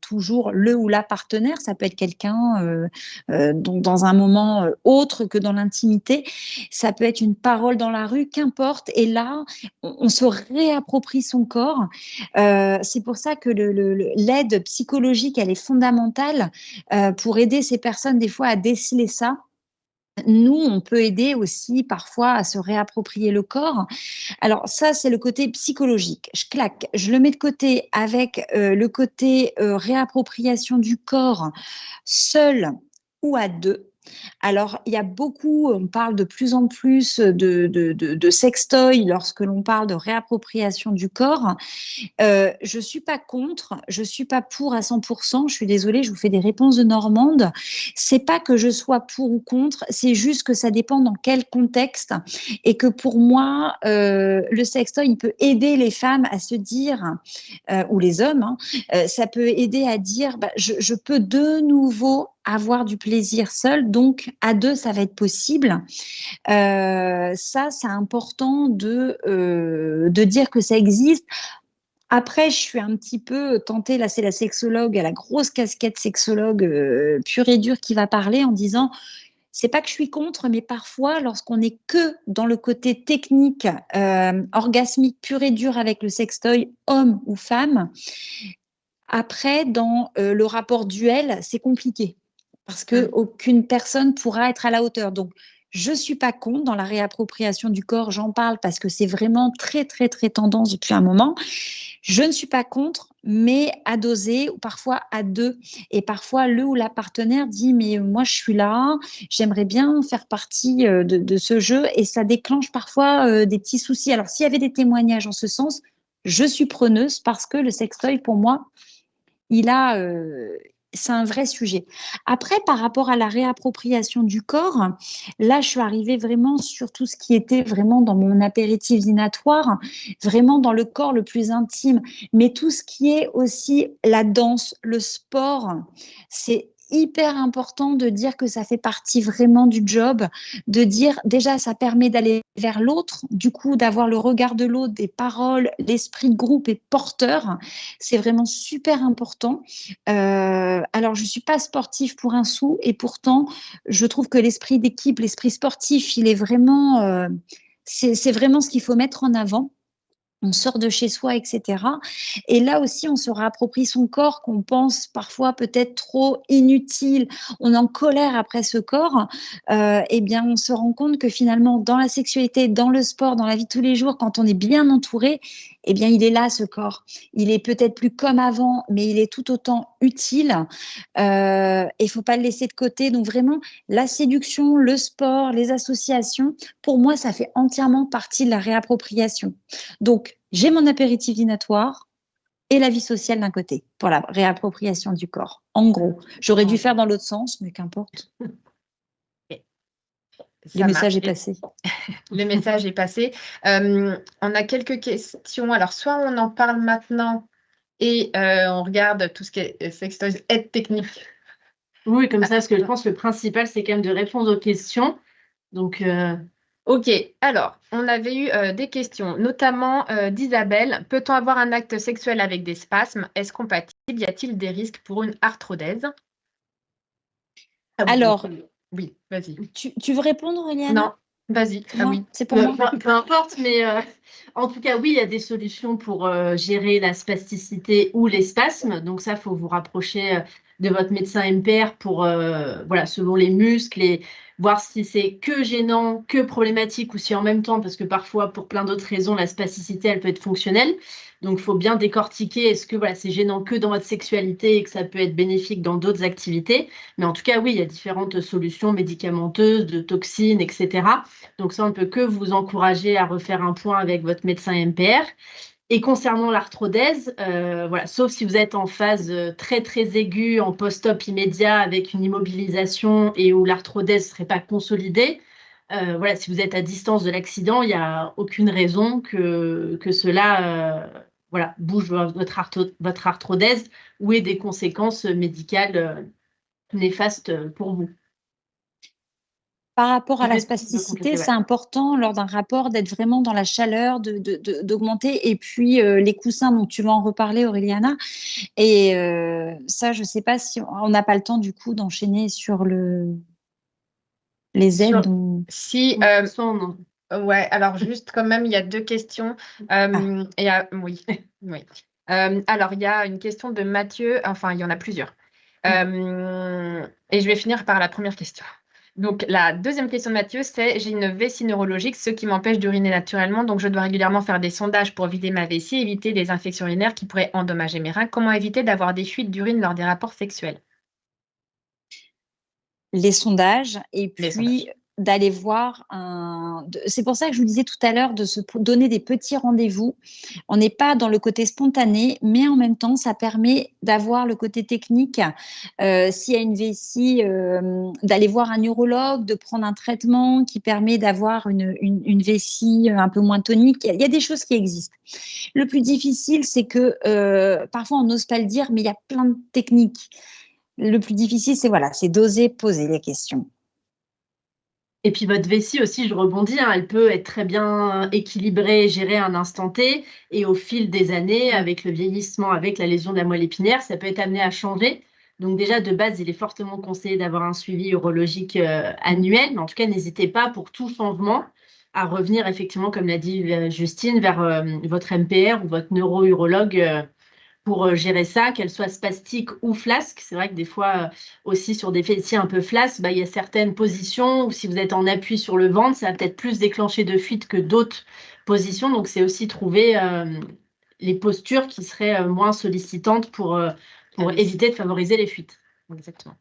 toujours le ou la partenaire, ça peut être quelqu'un dans un moment autre que dans l'intimité. Ça peut être une parole dans la rue, qu'importe. Et là, on se réapproprie son corps. C'est pour ça que l'aide psychologique, elle est fondamentale pour aider ces personnes des fois à déceler ça. Nous, on peut aider aussi parfois à se réapproprier le corps. Alors ça, c'est le côté psychologique. Je claque, je le mets de côté avec le côté réappropriation du corps seul ou à deux. Alors, il y a beaucoup, on parle de plus en plus de sextoy lorsque l'on parle de réappropriation du corps. Je ne suis pas contre, je ne suis pas pour à 100%. Je suis désolée, je vous fais des réponses de Normande. C'est pas que je sois pour ou contre, c'est juste que ça dépend dans quel contexte et que pour moi, le sextoy, il peut aider les femmes à se dire, ou les hommes, hein, ça peut aider à dire, bah, je peux de nouveau avoir du plaisir seul, donc à deux, ça va être possible. Ça, c'est important de dire que ça existe. Après, je suis un petit peu tentée, là c'est la sexologue, la grosse casquette sexologue pure et dure qui va parler en disant, c'est pas que je suis contre, mais parfois lorsqu'on n'est que dans le côté technique, orgasmique pur et dur avec le sextoy, homme ou femme, après dans le rapport duel, c'est compliqué parce qu'aucune personne pourra être à la hauteur. Donc, je ne suis pas contre dans la réappropriation du corps, j'en parle parce que c'est vraiment très, très, très tendance depuis un moment. Je ne suis pas contre, mais à doser ou parfois à deux. Et parfois, le ou la partenaire dit, mais moi, je suis là, j'aimerais bien faire partie de ce jeu. Et ça déclenche parfois des petits soucis. Alors, s'il y avait des témoignages en ce sens, je suis preneuse parce que le sextoy, pour moi, c'est un vrai sujet. Après, par rapport à la réappropriation du corps, là, je suis arrivée vraiment sur tout ce qui était vraiment dans mon apéritif dînatoire, vraiment dans le corps le plus intime, mais tout ce qui est aussi la danse, le sport, c'est hyper important de dire que ça fait partie vraiment du job, de dire déjà ça permet d'aller vers l'autre, du coup d'avoir le regard de l'autre, des paroles, l'esprit de groupe est porteur, c'est vraiment super important. Alors je suis pas sportive pour un sou et pourtant je trouve que l'esprit d'équipe, l'esprit sportif, il est vraiment, c'est vraiment ce qu'il faut mettre en avant. on sort de chez soi, etc. Et là aussi, on se réapproprie son corps qu'on pense parfois peut-être trop inutile. On est en colère après ce corps. Eh bien, on se rend compte que finalement, dans la sexualité, dans le sport, dans la vie de tous les jours, quand on est bien entouré, eh bien, il est là, ce corps. Il est peut-être plus comme avant, mais il est tout autant utile. Il ne faut pas le laisser de côté. Donc vraiment, la séduction, le sport, les associations, pour moi, ça fait entièrement partie de la réappropriation. Donc, j'ai mon apéritif dînatoire et la vie sociale d'un côté pour la réappropriation du corps. En gros, j'aurais dû faire dans l'autre sens, mais qu'importe. Le message est passé. Le message est passé. On a quelques questions. Alors, soit on en parle maintenant et on regarde tout ce qui est sextoys, aide technique. Oui, comme ça, parce que je pense que le principal, c'est quand même de répondre aux questions. Donc, Ok, alors, on avait eu des questions, notamment d'Isabelle. Peut-on avoir un acte sexuel avec des spasmes? Est-ce compatible? Y a-t-il des risques pour une arthrodèse? Alors, oui, vas-y. tu veux répondre, Eliane? Non, vas-y. Ah Non, oui. c'est pour moi. peu importe, mais en tout cas, oui, il y a des solutions pour gérer la spasticité ou les spasmes. Donc ça, il faut vous rapprocher de votre médecin MPR pour, voilà, selon les muscles et voir si c'est que gênant, que problématique ou si en même temps, parce que parfois, pour plein d'autres raisons, la spasticité, elle peut être fonctionnelle. Donc, il faut bien décortiquer, est-ce que voilà, c'est gênant que dans votre sexualité et que ça peut être bénéfique dans d'autres activités. Mais en tout cas, oui, il y a différentes solutions médicamenteuses, de toxines, etc. Donc ça, on ne peut que vous encourager à refaire un point avec votre médecin MPR. Et concernant l'arthrodèse, voilà, sauf si vous êtes en phase très très aiguë, en post-op immédiat avec une immobilisation et où l'arthrodèse ne serait pas consolidée, voilà, si vous êtes à distance de l'accident, il n'y a aucune raison que cela voilà, bouge votre arthrodèse ou ait des conséquences médicales néfastes pour vous. Par rapport à la spasticité, c'est important lors d'un rapport d'être vraiment dans la chaleur, d'augmenter. Et puis, les coussins, donc tu vas en reparler, Auréliana. Et ça, je ne sais pas si on n'a pas le temps, du coup, d'enchaîner sur les aides. Si, ouais, alors juste quand même, il y a deux questions. Oui, oui. Alors, il y a une question de Mathieu, enfin, il y en a plusieurs. Et je vais finir par la première question. Donc, la deuxième question de Mathieu, c'est: j'ai une vessie neurologique, ce qui m'empêche d'uriner naturellement, donc je dois régulièrement faire des sondages pour vider ma vessie, éviter des infections urinaires qui pourraient endommager mes reins. Comment éviter d'avoir des fuites d'urine lors des rapports sexuels? Les sondages et Les puis sondages. d'aller voir c'est pour ça que je vous disais tout à l'heure de se donner des petits rendez-vous. On n'est pas dans le côté spontané, mais en même temps, ça permet d'avoir le côté technique. S'il y a une vessie, d'aller voir un urologue, de prendre un traitement qui permet d'avoir une vessie un peu moins tonique. Il y a des choses qui existent. Le plus difficile, c'est que parfois on n'ose pas le dire, mais il y a plein de techniques. Le plus difficile, c'est voilà, c'est d'oser poser les questions. Et puis votre vessie aussi, je rebondis, hein, elle peut être très bien équilibrée, gérée à un instant T. Et au fil des années, avec le vieillissement, avec la lésion de la moelle épinière, ça peut être amené à changer. Donc déjà, de base, il est fortement conseillé d'avoir un suivi urologique annuel. Mais en tout cas, n'hésitez pas pour tout changement à revenir effectivement, comme l'a dit Justine, vers votre MPR ou votre neuro-urologue pour gérer ça, qu'elle soit spastique ou flasque. C'est vrai que des fois, aussi sur des fessiers un peu flasques, il y a certaines positions où si vous êtes en appui sur le ventre, ça va peut-être plus déclencher de fuite que d'autres positions. Donc, c'est aussi trouver les postures qui seraient moins sollicitantes pour éviter de favoriser les fuites. Exactement.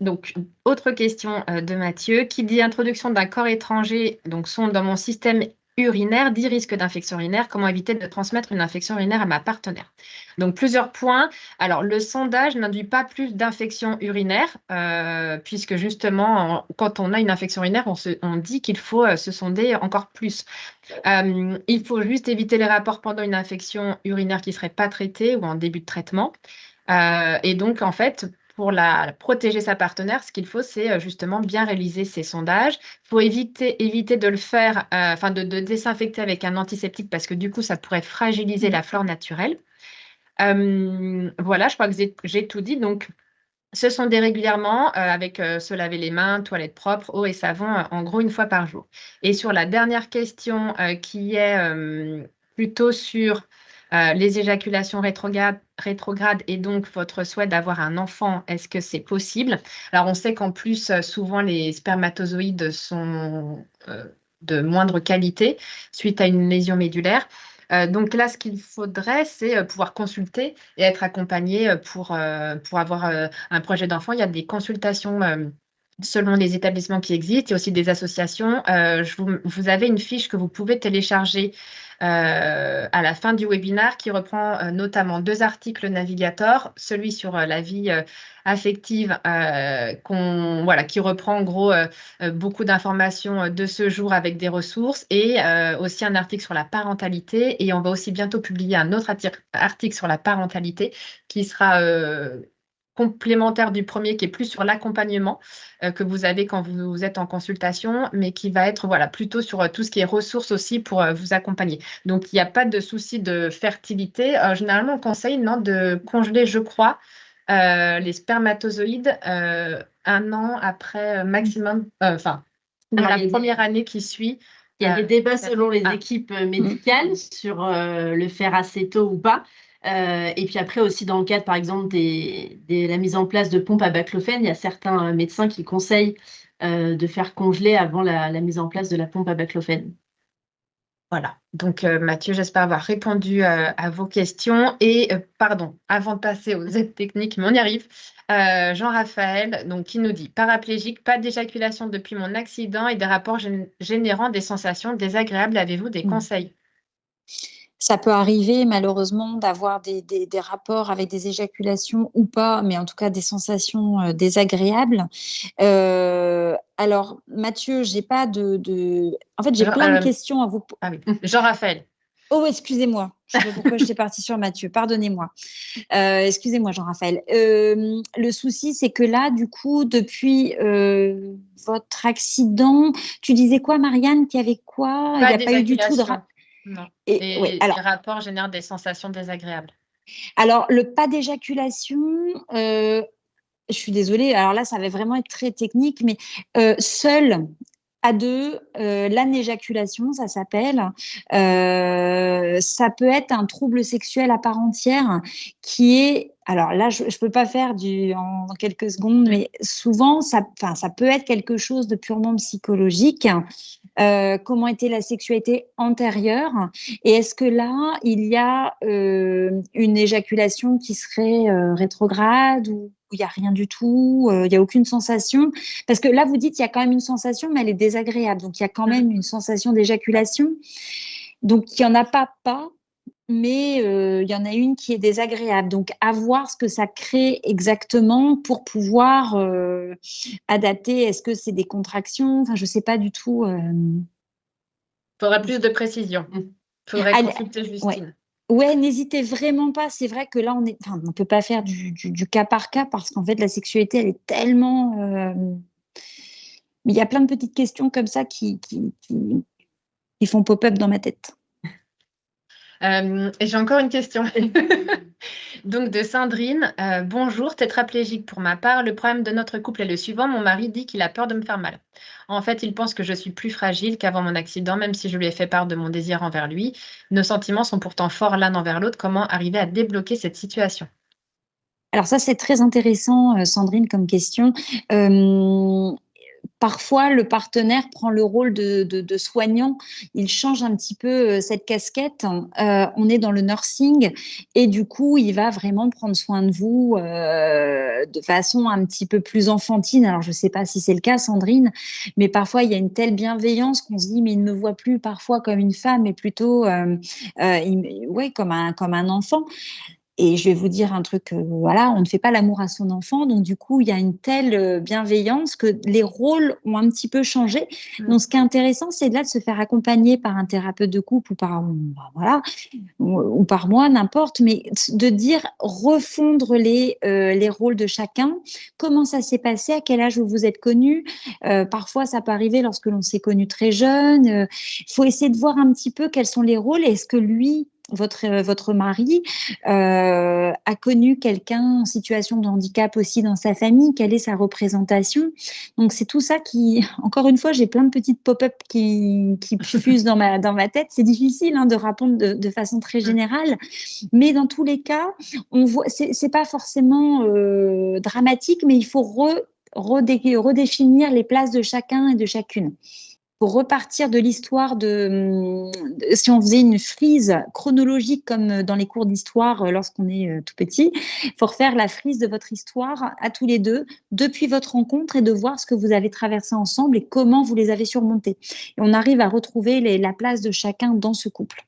Donc, autre question de Mathieu, qui dit introduction d'un corps étranger, donc sonde dans mon système urinaire, dit risque d'infection urinaire, comment éviter de transmettre une infection urinaire à ma partenaire? Donc, plusieurs points. Alors, le sondage n'induit pas plus d'infection urinaire, puisque justement, quand on a une infection urinaire, on dit qu'il faut se sonder encore plus. Il faut juste éviter les rapports pendant une infection urinaire qui ne serait pas traitée ou en début de traitement. Et donc, en fait, pour protéger sa partenaire, ce qu'il faut, c'est justement bien réaliser ces sondages. Il faut éviter de le faire, de désinfecter avec un antiseptique parce que du coup, ça pourrait fragiliser la flore naturelle. Voilà, je crois que j'ai tout dit. Donc, se sonder régulièrement avec se laver les mains, toilette propre, eau et savon, en gros une fois par jour. Et sur la dernière question qui est plutôt sur les éjaculations rétrogrades et donc votre souhait d'avoir un enfant, est-ce que c'est possible? Alors, on sait qu'en plus, souvent, les spermatozoïdes sont de moindre qualité suite à une lésion médulaire. Donc là, ce qu'il faudrait, c'est pouvoir consulter et être accompagné pour avoir un projet d'enfant. Il y a des consultations selon les établissements qui existent. Il y a aussi des associations. Vous avez une fiche que vous pouvez télécharger à la fin du webinaire qui reprend notamment 2 articles Navigator, celui sur la vie affective voilà, qui reprend en gros beaucoup d'informations de ce jour avec des ressources et aussi un article sur la parentalité. Et on va aussi bientôt publier un autre article sur la parentalité qui sera complémentaire du premier, qui est plus sur l'accompagnement que vous avez quand vous êtes en consultation, mais qui va être voilà, plutôt sur tout ce qui est ressources aussi pour vous accompagner. Donc, il n'y a pas de souci de fertilité. Généralement, on conseille de congeler, je crois, les spermatozoïdes 1 an après maximum, enfin, Alors, la première année qui suit. Il y a des débats selon les équipes médicales sur le faire assez tôt ou pas. Et puis après aussi dans le cadre, par exemple, de la mise en place de pompes à baclofène, il y a certains médecins qui conseillent de faire congeler avant la mise en place de la pompe à baclofène. Voilà. Donc, Mathieu, j'espère avoir répondu à vos questions. Et pardon, avant de passer aux aides techniques, mais on y arrive. Jean-Raphaël, donc, qui nous dit paraplégique, pas d'éjaculation depuis mon accident et des rapports générant des sensations désagréables. Avez-vous des conseils? Ça peut arriver malheureusement d'avoir des rapports avec des éjaculations ou pas, mais en tout cas des sensations désagréables. Alors, Mathieu, j'ai pas En fait, j'ai plein de questions à vous. Ah oui. Jean-Raphaël. Oh, excusez-moi. Je ne sais pas pourquoi j'étais partie sur Mathieu. Pardonnez-moi. Excusez-moi, Jean-Raphaël. Le souci, c'est que là, du coup, depuis votre accident, tu disais quoi, Marianne, qu'il y avait quoi? Il n'y a pas eu du tout de... Non. Et, ouais, les rapports génèrent des sensations désagréables. Alors, le pas d'éjaculation, je suis désolée, alors là, ça va vraiment être très technique, mais seul à 2, l'anéjaculation, ça s'appelle. Ça peut être un trouble sexuel à part entière qui est... Alors là, je ne peux pas faire en quelques secondes, mais souvent, ça peut être quelque chose de purement psychologique. Comment était la sexualité antérieure et est-ce que là, il y a une éjaculation qui serait rétrograde ou il n'y a rien du tout, il n'y a aucune sensation? Parce que là, vous dites qu'il y a quand même une sensation, mais elle est désagréable. Donc, il y a quand même une sensation d'éjaculation. Donc, il n'y en a pas, mais il y en a une qui est désagréable. Donc, à voir ce que ça crée exactement pour pouvoir adapter. Est-ce que c'est des contractions? Enfin, je ne sais pas du tout. Il faudrait plus de précision. Il faudrait consulter Justine. Ouais, n'hésitez vraiment pas. C'est vrai que là, on ne peut pas faire du cas par cas parce qu'en fait, la sexualité, elle est tellement... Mais il y a plein de petites questions comme ça qui font pop-up dans ma tête. Et j'ai encore une question. Donc, de Sandrine. Bonjour, tétraplégique pour ma part. Le problème de notre couple est le suivant. Mon mari dit qu'il a peur de me faire mal. En fait, il pense que je suis plus fragile qu'avant mon accident, même si je lui ai fait part de mon désir envers lui. Nos sentiments sont pourtant forts l'un envers l'autre. Comment arriver à débloquer cette situation? Alors ça, c'est très intéressant, Sandrine, comme question. Parfois, le partenaire prend le rôle de soignant. Il change un petit peu cette casquette. On est dans le nursing et du coup, il va vraiment prendre soin de vous de façon un petit peu plus enfantine. Alors, je ne sais pas si c'est le cas, Sandrine, mais parfois, il y a une telle bienveillance qu'on se dit, mais il ne me voit plus parfois comme une femme, mais plutôt comme un enfant. Et je vais vous dire un truc, voilà, on ne fait pas l'amour à son enfant, donc du coup, il y a une telle bienveillance que les rôles ont un petit peu changé. Donc, ce qui est intéressant, c'est là de se faire accompagner par un thérapeute de couple ou par moi, n'importe, mais de dire refondre les rôles de chacun. Comment ça s'est passé? À quel âge vous vous êtes connus? Parfois, ça peut arriver lorsque l'on s'est connu très jeune. Il faut essayer de voir un petit peu quels sont les rôles. Est-ce que lui votre mari a connu quelqu'un en situation de handicap aussi dans sa famille, quelle est sa représentation. Donc, c'est tout ça qui, encore une fois, j'ai plein de petites pop-up qui fusent dans ma tête. C'est difficile de répondre de façon très générale, mais dans tous les cas, on voit, c'est pas forcément dramatique, mais il faut redéfinir les places de chacun et de chacune. Pour repartir de l'histoire si on faisait une frise chronologique comme dans les cours d'histoire lorsqu'on est tout petit, il faut refaire la frise de votre histoire à tous les deux depuis votre rencontre et de voir ce que vous avez traversé ensemble et comment vous les avez surmontés. Et on arrive à retrouver la place de chacun dans ce couple.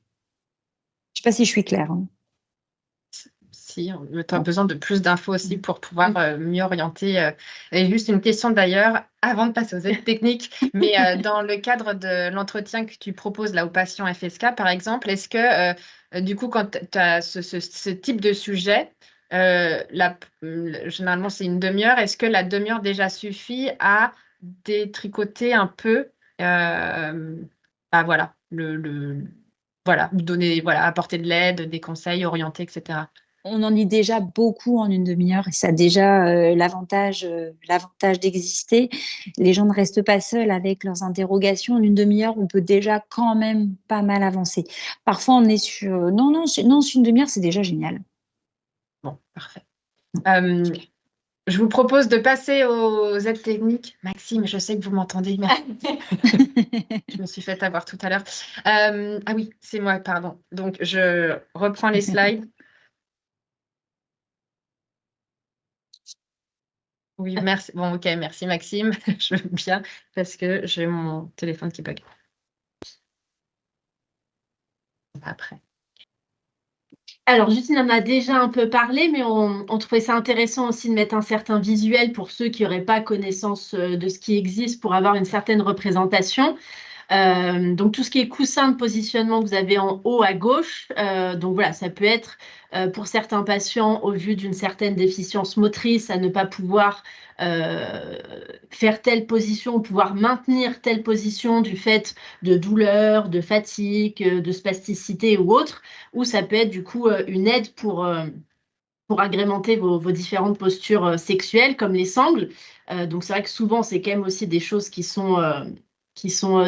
Je ne sais pas si je suis claire. Si, tu as besoin de plus d'infos aussi pour pouvoir mieux orienter. Et juste une question d'ailleurs, avant de passer aux aides techniques, mais dans le cadre de l'entretien que tu proposes là aux patients FSK, par exemple, est-ce que du coup, quand tu as ce type de sujet, généralement c'est une demi-heure, est-ce que la demi-heure déjà suffit à détricoter un peu, voilà, voilà, donner, voilà, apporter de l'aide, des conseils, orienter, etc. On en lit déjà beaucoup en une demi-heure et ça a déjà l'avantage d'exister. Les gens ne restent pas seuls avec leurs interrogations. En une demi-heure, on peut déjà quand même pas mal avancer. Parfois, on est sur... Non, sur une demi-heure, c'est déjà génial. Bon, parfait. Je vous propose de passer aux aides techniques. Maxime, je sais que vous m'entendez. Je me suis fait avoir tout à l'heure. Ah oui, c'est moi, pardon. Donc, je reprends les slides. Oui, merci. Bon, ok, merci Maxime. Je veux bien parce que j'ai mon téléphone qui bug. Après. Alors, Justine en a déjà un peu parlé, mais on trouvait ça intéressant aussi de mettre un certain visuel pour ceux qui n'auraient pas connaissance de ce qui existe pour avoir une certaine représentation. Donc, tout ce qui est coussin de positionnement que vous avez en haut à gauche, donc voilà, ça peut être pour certains patients au vu d'une certaine déficience motrice à ne pas pouvoir faire telle position, pouvoir maintenir telle position du fait de douleur, de fatigue, de spasticité ou autre, ou ça peut être du coup une aide pour agrémenter vos différentes postures sexuelles comme les sangles. Donc c'est vrai que souvent c'est quand même aussi des choses qui sont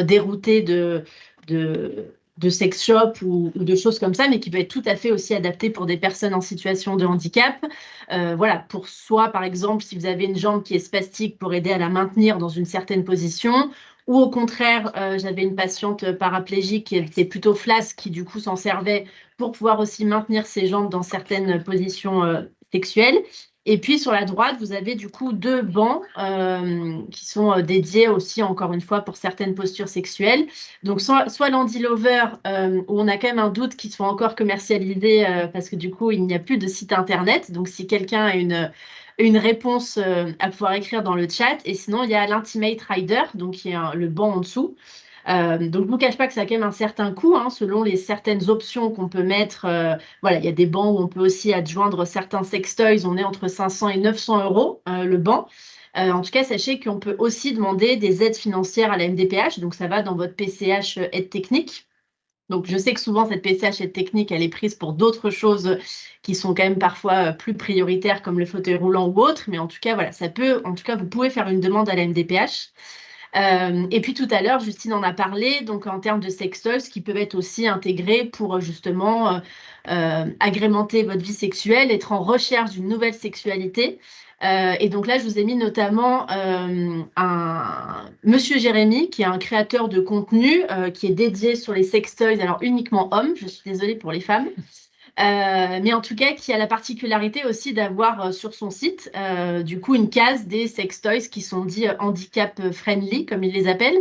déroutées de sex shop ou de choses comme ça, mais qui peuvent être tout à fait aussi adaptées pour des personnes en situation de handicap. Voilà, pour soi, par exemple, si vous avez une jambe qui est spastique, pour aider à la maintenir dans une certaine position, ou au contraire, j'avais une patiente paraplégique qui était plutôt flasque, qui du coup s'en servait pour pouvoir aussi maintenir ses jambes dans certaines positions sexuelles. Et puis sur la droite, vous avez du coup deux bancs qui sont dédiés aussi, encore une fois, pour certaines postures sexuelles. Donc soit l'Andy Lover, où on a quand même un doute qu'ils soient encore commercialisés parce que du coup, il n'y a plus de site internet. Donc si quelqu'un a une réponse à pouvoir écrire dans le chat. Et sinon, il y a l'Intimate Rider, donc qui est le banc en dessous. Donc, je ne vous cache pas que ça a quand même un certain coût, selon les certaines options qu'on peut mettre. Voilà, il y a des bancs où on peut aussi adjoindre certains sextoys. On est entre 500 et 900 euros le banc. En tout cas, sachez qu'on peut aussi demander des aides financières à la MDPH. Donc, ça va dans votre PCH aide technique. Donc, je sais que souvent, cette PCH aide technique, elle est prise pour d'autres choses qui sont quand même parfois plus prioritaires, comme le fauteuil roulant ou autre. Mais en tout cas, voilà, ça peut, en tout cas, vous pouvez faire une demande à la MDPH. Et puis tout à l'heure, Justine en a parlé, donc en termes de sextoys qui peuvent être aussi intégrés pour justement agrémenter votre vie sexuelle, être en recherche d'une nouvelle sexualité. Et donc là, je vous ai mis notamment un Monsieur Jérémy, qui est un créateur de contenu qui est dédié sur les sextoys, alors uniquement hommes, je suis désolée pour les femmes. Mais en tout cas, qui a la particularité aussi d'avoir sur son site, du coup, une case des sextoys qui sont dits handicap friendly, comme ils les appellent.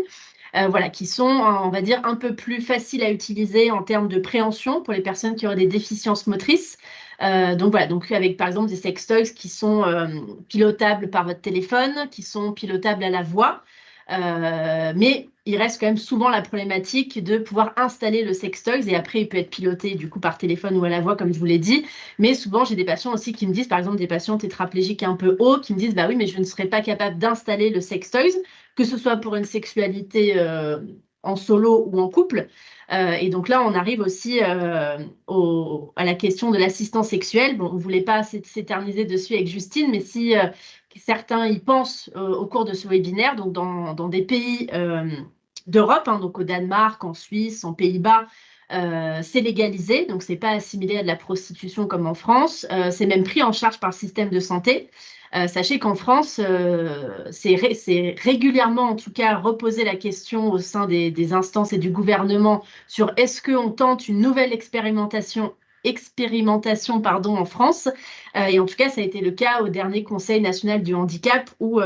Voilà, qui sont, on va dire, un peu plus faciles à utiliser en termes de préhension pour les personnes qui auraient des déficiences motrices. Donc voilà, donc avec par exemple des sextoys qui sont pilotables par votre téléphone, qui sont pilotables à la voix. Mais il reste quand même souvent la problématique de pouvoir installer le sextoys et après il peut être piloté du coup par téléphone ou à la voix comme je vous l'ai dit. Mais souvent j'ai des patients aussi qui me disent, par exemple des patients tétraplégiques un peu hauts, qui me disent bah oui mais je ne serais pas capable d'installer le sextoys, que ce soit pour une sexualité en solo ou en couple. Et donc là, on arrive aussi à la question de l'assistance sexuelle. Bon, on ne voulait pas s'éterniser dessus avec Justine, mais si certains y pensent au cours de ce webinaire, donc dans des pays d'Europe, hein, donc au Danemark, en Suisse, en Pays-Bas, c'est légalisé, donc c'est pas assimilé à de la prostitution comme en France. C'est même pris en charge par le système de santé. Sachez qu'en France, c'est régulièrement, en tout cas, reposer la question au sein des instances et du gouvernement sur est-ce qu'on tente une nouvelle expérimentation en France. Et en tout cas, ça a été le cas au dernier Conseil national du handicap où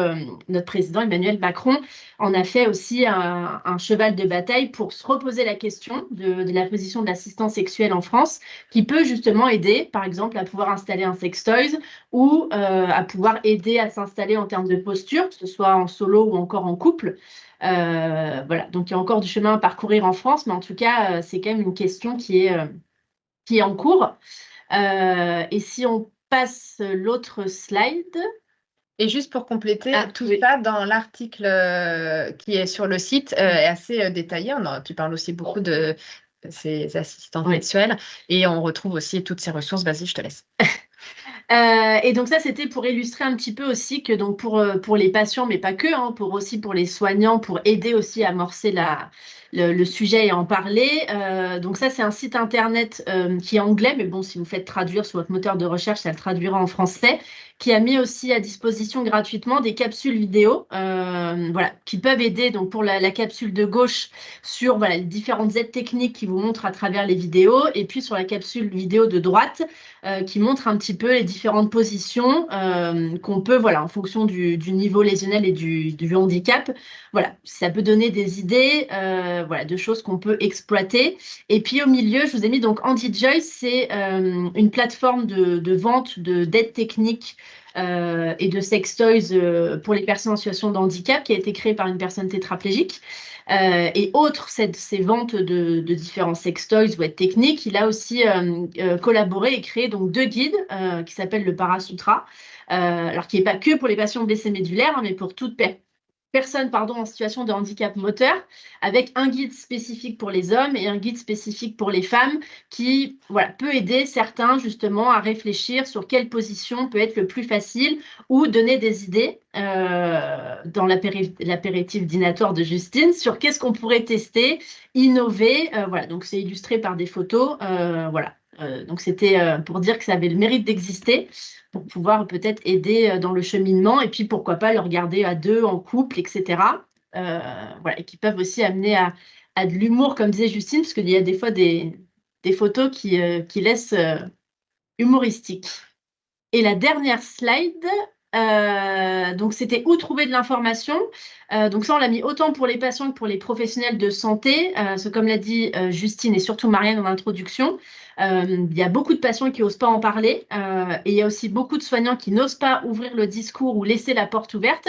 notre président Emmanuel Macron en a fait aussi un cheval de bataille pour se reposer la question de la position de l'assistance sexuelle en France, qui peut justement aider, par exemple, à pouvoir installer un sextoys ou à pouvoir aider à s'installer en termes de posture, que ce soit en solo ou encore en couple. Voilà, donc il y a encore du chemin à parcourir en France, mais en tout cas, c'est quand même une question qui est en cours. Et si on passe l'autre slide. Et juste pour compléter, tout oui. ça dans l'article qui est sur le site est assez détaillé. Tu parles aussi beaucoup de ces assistants sexuels et on retrouve aussi toutes ces ressources. Vas-y, je te laisse. Et donc ça, c'était pour illustrer un petit peu aussi que donc pour les patients, mais pas que, hein, aussi pour les soignants, pour aider aussi à amorcer le sujet et en parler. Donc ça, c'est un site internet qui est anglais, mais bon, si vous faites traduire sur votre moteur de recherche, ça le traduira en français, qui a mis aussi à disposition gratuitement des capsules vidéo, voilà, qui peuvent aider donc pour la capsule de gauche sur voilà, les différentes aides techniques qui vous montrent à travers les vidéos, et puis sur la capsule vidéo de droite, qui montre un petit peu les différentes positions qu'on peut, voilà, en fonction du niveau lésionnel et du handicap. Voilà, ça peut donner des idées voilà, de choses qu'on peut exploiter. Et puis au milieu, je vous ai mis donc HandyJoy, c'est une plateforme de vente d'aide technique et de sextoys pour les personnes en situation de handicap qui a été créée par une personne tétraplégique. Et autre ces ventes de différents sextoys ou aides techniques, il a aussi collaboré et créé donc 2 guides qui s'appellent le Parasutra, alors qui n'est pas que pour les patients blessés médulaires, hein, mais pour toute personne en situation de handicap moteur, avec un guide spécifique pour les hommes et un guide spécifique pour les femmes qui voilà, peut aider certains justement à réfléchir sur quelle position peut être le plus facile ou donner des idées dans l'apéritif dînatoire de Justine sur qu'est-ce qu'on pourrait tester, innover. Voilà, donc c'est illustré par des photos. Voilà. Donc c'était pour dire que ça avait le mérite d'exister pour pouvoir peut-être aider dans le cheminement et puis pourquoi pas le regarder à deux, en couple, etc. Voilà, et qui peuvent aussi amener à de l'humour, comme disait Justine, parce qu'il y a des fois des photos qui laissent humoristiques. Et la dernière slide, donc c'était où trouver de l'information. Donc ça, on l'a mis autant pour les patients que pour les professionnels de santé. Comme l'a dit Justine et surtout Marianne en introduction, il y a beaucoup de patients qui n'osent pas en parler et il y a aussi beaucoup de soignants qui n'osent pas ouvrir le discours ou laisser la porte ouverte.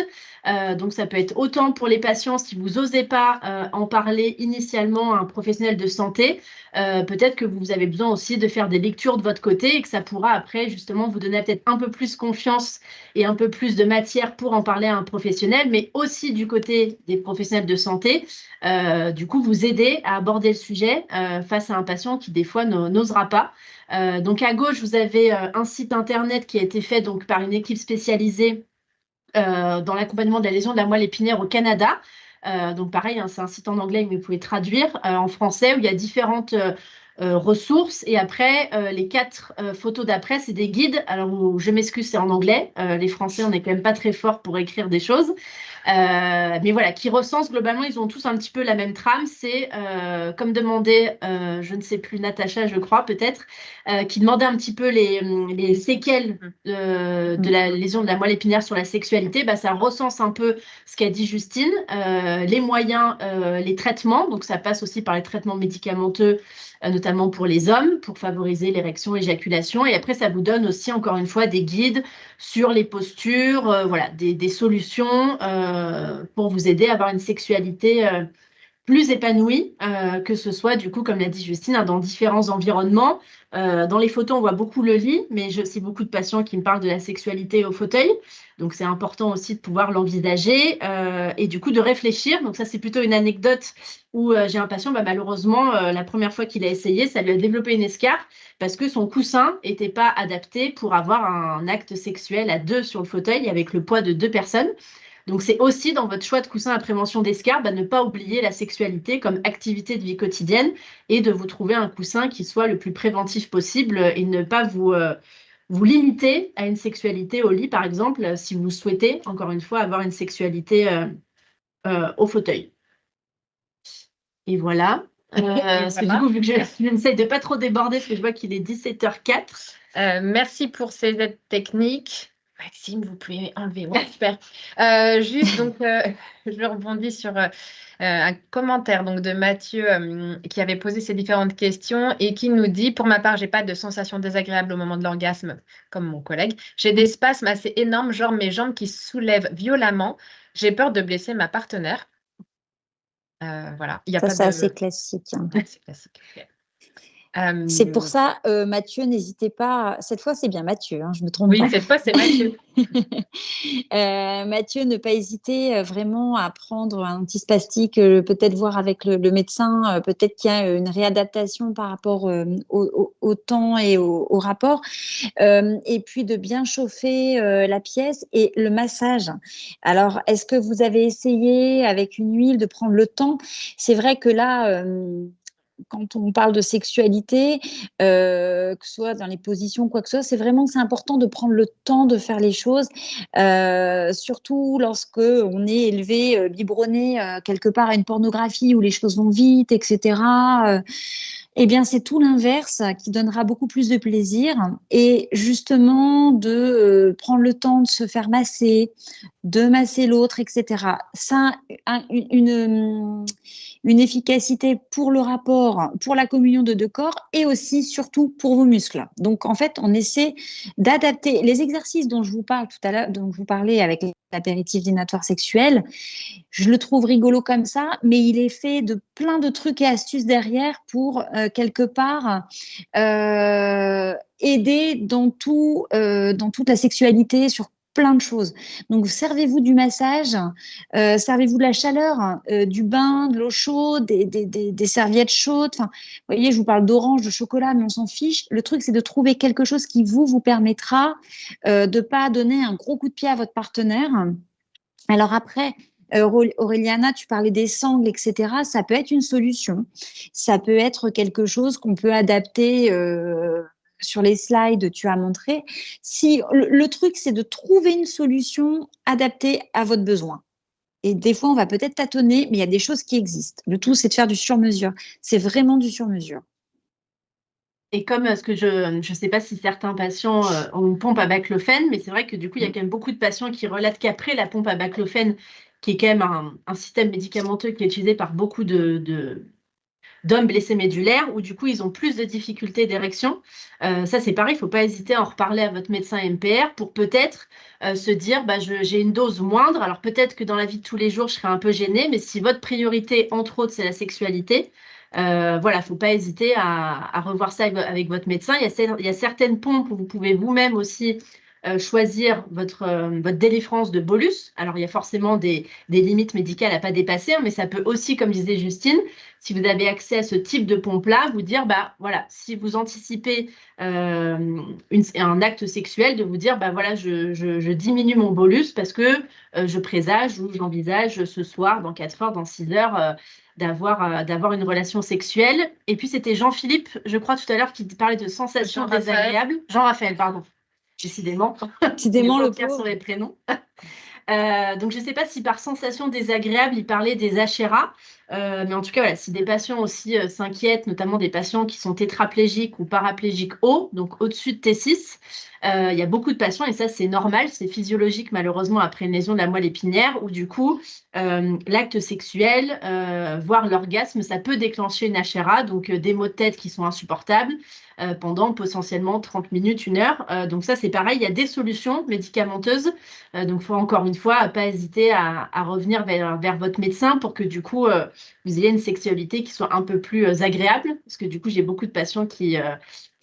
Donc ça peut être autant pour les patients, si vous n'osez pas en parler initialement à un professionnel de santé, peut-être que vous avez besoin aussi de faire des lectures de votre côté et que ça pourra après justement vous donner peut-être un peu plus confiance et un peu plus de matière pour en parler à un professionnel, mais aussi du côté des professionnels de santé, du coup vous aider à aborder le sujet face à un patient qui des fois n'osera pas. Donc à gauche, vous avez un site internet qui a été fait donc, par une équipe spécialisée dans l'accompagnement de la lésion de la moelle épinière au Canada. Donc pareil, hein, c'est un site en anglais, mais vous pouvez traduire en français où il y a différentes ressources. Et après, les 4 photos d'après, c'est des guides. Alors, je m'excuse, c'est en anglais. Les Français, on n'est quand même pas très forts pour écrire des choses. Mais voilà, qui recensent globalement, ils ont tous un petit peu la même trame. C'est comme demandait, je ne sais plus, Natacha, je crois, peut-être, qui demandait un petit peu les séquelles de la lésion de la moelle épinière sur la sexualité. Bah, ça recense un peu ce qu'a dit Justine, les moyens, les traitements. Donc, ça passe aussi par les traitements médicamenteux, notamment pour les hommes, pour favoriser l'érection, l'éjaculation. Et après, ça vous donne aussi, encore une fois, des guides sur les postures, voilà, des solutions pour vous aider à avoir une sexualité plus épanoui, que ce soit du coup, comme l'a dit Justine, dans différents environnements. Dans les photos, on voit beaucoup le lit, mais j'ai aussi beaucoup de patients qui me parlent de la sexualité au fauteuil. Donc, c'est important aussi de pouvoir l'envisager et du coup de réfléchir. Donc, ça, c'est plutôt une anecdote où j'ai un patient, malheureusement, la première fois qu'il a essayé, ça lui a développé une escarpe parce que son coussin n'était pas adapté pour avoir un acte sexuel à deux sur le fauteuil avec le poids de deux personnes. Donc, c'est aussi dans votre choix de coussin à prévention d'escarpe, ne pas oublier la sexualité comme activité de vie quotidienne et de vous trouver un coussin qui soit le plus préventif possible et ne pas vous limiter à une sexualité au lit, par exemple, si vous souhaitez, encore une fois, avoir une sexualité au fauteuil. Et voilà. Parce que du coup, vu que j'essaie de pas trop déborder, parce que je vois qu'il est 17h04. Merci pour ces aides techniques. Maxime, vous pouvez enlever. Ouais, super. Juste, donc, je rebondis sur un commentaire donc, de Mathieu qui avait posé ces différentes questions et qui nous dit, pour ma part, j'ai pas de sensation désagréable au moment de l'orgasme, comme mon collègue. J'ai des spasmes assez énormes, genre mes jambes qui se soulèvent violemment. J'ai peur de blesser ma partenaire. Voilà. Il y a Ça, pas c'est de... assez classique. Ouais, c'est classique. Ok. C'est pour ça, Mathieu, n'hésitez pas. Cette fois, c'est bien Mathieu, hein, je ne me trompe Oui, pas. cette fois, c'est Mathieu. Mathieu, ne pas hésiter vraiment à prendre un antispastique, peut-être voir avec le médecin, peut-être qu'il y a une réadaptation par rapport au temps et au rapport. Et puis de bien chauffer la pièce et le massage. Alors, est-ce que vous avez essayé avec une huile de prendre le temps? C'est vrai que là, quand on parle de sexualité, que ce soit dans les positions, quoi que ce soit, c'est important de prendre le temps de faire les choses, surtout lorsque on est élevé, biberonné quelque part à une pornographie où les choses vont vite, etc. Eh bien, c'est tout l'inverse qui donnera beaucoup plus de plaisir et justement de prendre le temps de se faire masser, de masser l'autre, etc. Ça a une efficacité pour le rapport, pour la communion de deux corps et aussi, surtout, pour vos muscles. Donc, en fait, on essaie d'adapter les exercices dont je vous parle tout à l'heure, dont je vous parlais avec l'apéritif dînatoire sexuel. Je le trouve rigolo comme ça, mais il est fait de plein de trucs et astuces derrière pour quelque part aider dans toute la sexualité sur plein de choses. Donc, servez-vous du massage, servez-vous de la chaleur, du bain, de l'eau chaude, des serviettes chaudes. Enfin, vous voyez, je vous parle d'orange, de chocolat, mais on s'en fiche. Le truc, c'est de trouver quelque chose qui vous permettra de ne pas donner un gros coup de pied à votre partenaire. Alors après, Auréliana, tu parlais des sangles, etc. Ça peut être une solution. Ça peut être quelque chose qu'on peut adapter sur les slides, tu as montré. Si, le truc, c'est de trouver une solution adaptée à votre besoin. Et des fois, on va peut-être tâtonner, mais il y a des choses qui existent. Le tout, c'est de faire du sur-mesure. C'est vraiment du sur-mesure. Et comme ce que je ne sais pas si certains patients ont une pompe à baclofène, mais c'est vrai que du coup, il y a quand même beaucoup de patients qui relatent qu'après la pompe à baclofène, qui est quand même un système médicamenteux qui est utilisé par beaucoup d'hommes blessés médulaires, où du coup, ils ont plus de difficultés d'érection. Ça, c'est pareil, il ne faut pas hésiter à en reparler à votre médecin MPR pour peut-être se dire, j'ai une dose moindre. Alors peut-être que dans la vie de tous les jours, je serai un peu gênée, mais si votre priorité, entre autres, c'est la sexualité, voilà, il ne faut pas hésiter à revoir ça avec votre médecin. Il y a certaines pompes où vous pouvez vous-même aussi choisir votre délivrance de bolus. Alors, il y a forcément des limites médicales à ne pas dépasser, hein, mais ça peut aussi, comme disait Justine, si vous avez accès à ce type de pompe-là, vous dire, voilà, si vous anticipez un acte sexuel, de vous dire, voilà, je diminue mon bolus parce que je présage ou j'envisage ce soir, dans 4 heures, dans 6 heures, d'avoir une relation sexuelle. Et puis, c'était Jean-Philippe, je crois, tout à l'heure, qui parlait de sensations désagréables. Jean-Raphaël, pardon. Décidément. Décidément, le pauvre. Sur les prénoms. Donc, je ne sais pas si par sensation désagréable, il parlait des HRA. Mais en tout cas, voilà, si des patients aussi s'inquiètent, notamment des patients qui sont tétraplégiques ou paraplégiques hauts, donc au-dessus de T6, il y a beaucoup de patients, et ça c'est normal, c'est physiologique malheureusement après une lésion de la moelle épinière, où du coup, l'acte sexuel, voire l'orgasme, ça peut déclencher une HRA, donc des maux de tête qui sont insupportables pendant potentiellement 30 minutes, 1 heure. Donc ça c'est pareil, il y a des solutions médicamenteuses, donc il faut encore une fois pas hésiter à revenir vers votre médecin pour que du coup, vous ayez une sexualité qui soit un peu plus agréable. Parce que du coup, j'ai beaucoup de patients qui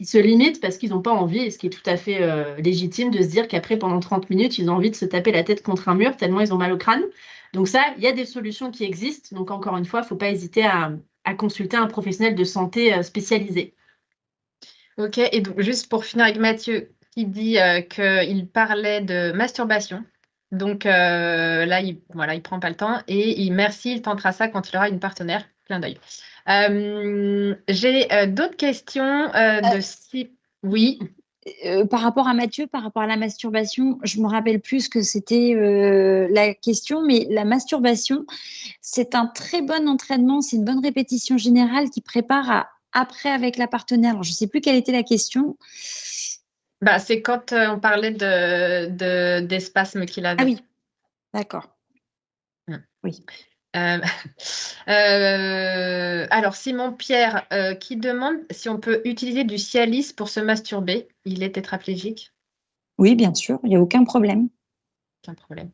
se limitent parce qu'ils n'ont pas envie, et ce qui est tout à fait légitime de se dire qu'après, pendant 30 minutes, ils ont envie de se taper la tête contre un mur tellement ils ont mal au crâne. Donc ça, il y a des solutions qui existent. Donc encore une fois, il ne faut pas hésiter à consulter un professionnel de santé spécialisé. Ok, et donc juste pour finir avec Mathieu qui dit qu'il parlait de masturbation. Donc là, voilà, il prend pas le temps et merci, il tentera ça quand il aura une partenaire. Clin d'œil. J'ai d'autres questions de si... Oui, Par rapport à Mathieu, par rapport à la masturbation, je me rappelle plus que c'était la question, mais la masturbation, c'est un très bon entraînement, c'est une bonne répétition générale qui prépare à après avec la partenaire. Alors, je ne sais plus quelle était la question. bah, c'est quand on parlait des spasmes qu'il Ah avait. oui, d'accord. Hmm. Oui. Euh, alors, Simon Pierre qui demande si on peut utiliser du Cialis pour se masturber. Il est tétraplégique, Oui, bien sûr, il n'y a aucun problème. aucun problème.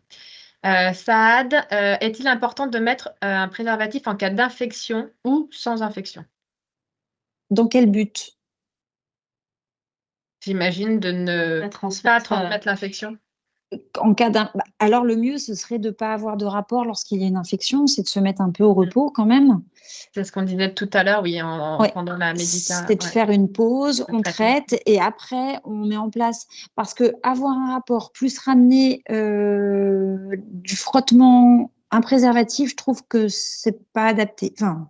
Saad, est-il important de mettre un préservatif en cas d'infection ou sans infection? Dans quel but? J'imagine de ne La pas transmettre. transmettre l'infection. En cas d'un... Alors, le mieux, ce serait de ne pas avoir de rapport lorsqu'il y a une infection, c'est de se mettre un peu au repos quand même. C'est ce qu'on disait tout à l'heure, oui, Ouais. pendant la méditation, C'est de faire une pause, le on traitement. traite et après, on met en place. Parce que avoir un rapport plus ramener du frottement, un préservatif, je trouve que c'est pas adapté. Enfin,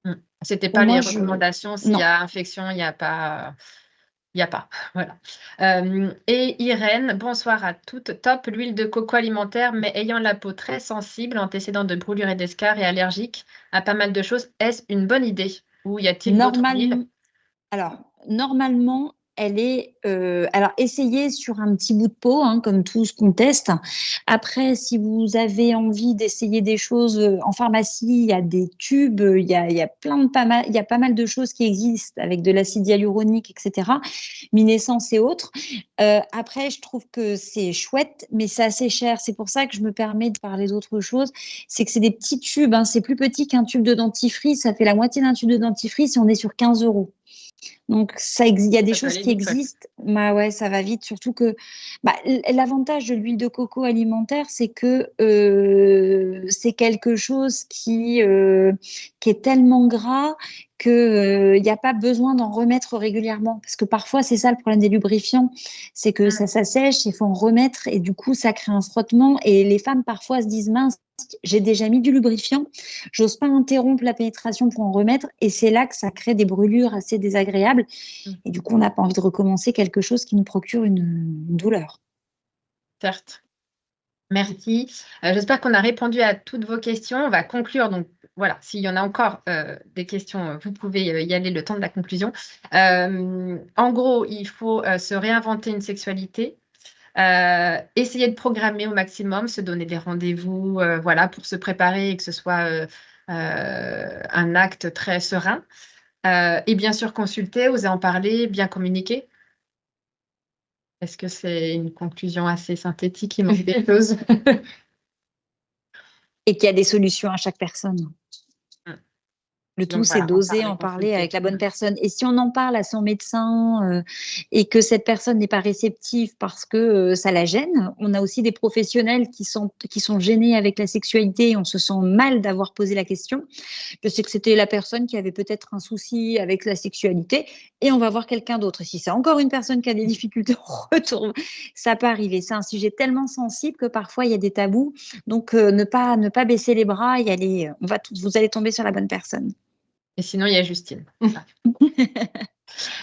Mm. C'était pour pas les moi, je... recommandations. S'il y Non. a infection, il n'y a pas. Il n'y a pas. Voilà. Et Irène, bonsoir à toutes. Top, l'huile de coco alimentaire, mais ayant la peau très sensible, antécédent de brûlures et d'escarres et allergique à pas mal de choses, est-ce une bonne idée? Ou y a-t-il d'autres huiles? Normal... Alors, normalement, elle est. Alors, essayez sur un petit bout de peau, hein, comme tout ce qu'on teste. Après, si vous avez envie d'essayer des choses en pharmacie, il y a des tubes, il y a il y a pas mal de choses qui existent avec de l'acide hyaluronique, etc. Minessence et autres. Après, je trouve que c'est chouette, mais c'est assez cher. C'est pour ça que je me permets de parler d'autre chose. C'est que c'est des petits tubes, hein, c'est plus petit qu'un tube de dentifrice. Ça fait la moitié d'un tube de dentifrice et on est sur 15 euros. Donc, il y a des Ça peut choses aller qui vite, ouais. existent. Bah ouais, ça va vite. Surtout que l'avantage de l'huile de coco alimentaire, c'est que c'est quelque chose qui est tellement gras qu'il n'y a pas besoin d'en remettre régulièrement. Parce que parfois, c'est ça le problème des lubrifiants, c'est que ça Mm. s'assèche, il faut en remettre et du coup, ça crée un frottement. Et les femmes, parfois, se disent, mince, j'ai déjà mis du lubrifiant, j'ose pas interrompre la pénétration pour en remettre. Et c'est là que ça crée des brûlures assez désagréables. Mm. Et du coup, on n'a pas envie de recommencer quelque chose qui nous procure une douleur. Certes. Merci. J'espère qu'on a répondu à toutes vos questions. On va conclure. Donc, voilà, s'il y en a encore des questions, vous pouvez y aller le temps de la conclusion. En gros, il faut se réinventer une sexualité. Essayer de programmer au maximum, se donner des rendez-vous, voilà, pour se préparer et que ce soit un acte très serein. Et bien sûr, consulter, oser en parler, bien communiquer. Est-ce que c'est une conclusion assez synthétique? Il manque des choses. Et qu'il y a des solutions à chaque personne. Le tout, Donc c'est voilà, en d'oser parler, en parler avec consulter. la bonne personne. Et si on en parle à son médecin et que cette personne n'est pas réceptive parce que ça la gêne, on a aussi des professionnels qui sont gênés avec la sexualité et on se sent mal d'avoir posé la question. Je sais que c'était la personne qui avait peut-être un souci avec la sexualité et on va voir quelqu'un d'autre. Et si c'est encore une personne qui a des difficultés, on retourne. Ça peut arriver. C'est un sujet tellement sensible que parfois il y a des tabous. Donc ne pas baisser les bras et aller, vous allez tomber sur la bonne personne. Et sinon, il y a Justine.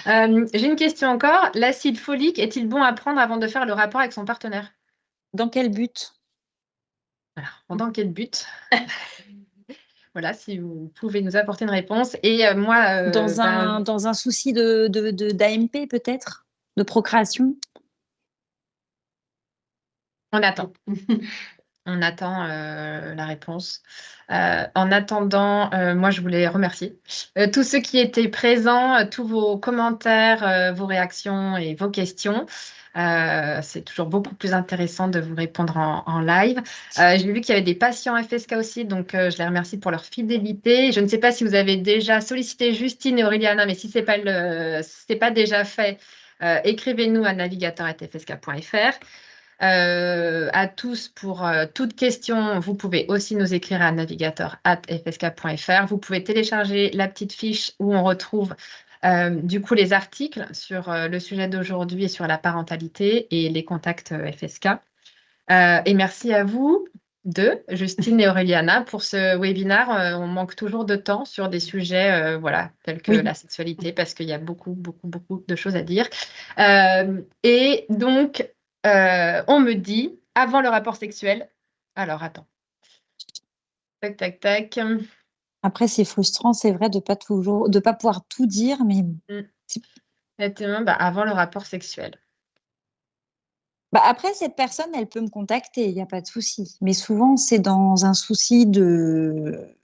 J'ai une question encore. L'acide folique est-il bon à prendre avant de faire le rapport avec son partenaire? Dans quel but? Alors, pendant quel but? Voilà, si vous pouvez nous apporter une réponse. Et moi, Dans un souci d'AMP peut-être? De procréation? on attend. On attend la réponse. En attendant, moi, je voulais remercier tous ceux qui étaient présents, tous vos commentaires, vos réactions et vos questions. C'est toujours beaucoup plus intéressant de vous répondre en live. J'ai vu qu'il y avait des patients FSK aussi, donc je les remercie pour leur fidélité. Je ne sais pas si vous avez déjà sollicité Justine et Aureliana, mais si ce n'est pas déjà fait, écrivez-nous à navigateur@fsk.fr. À tous pour toute question, vous pouvez aussi nous écrire à navigateur@fsk.fr. Vous pouvez télécharger la petite fiche où on retrouve du coup les articles sur le sujet d'aujourd'hui et sur la parentalité et les contacts FSK. Et merci à vous deux, Justine et Aureliana, pour ce webinaire. On manque toujours de temps sur des sujets voilà, tels que Oui. la sexualité parce qu'il y a beaucoup, beaucoup, beaucoup de choses à dire. Et donc, on me dit, avant le rapport sexuel, alors attends, tac, tac, tac. Après, c'est frustrant, c'est vrai, de pas pouvoir tout dire, mais Exactement, avant le rapport sexuel. après, cette personne, elle peut me contacter, il n'y a pas de souci. Mais souvent, c'est dans un souci de...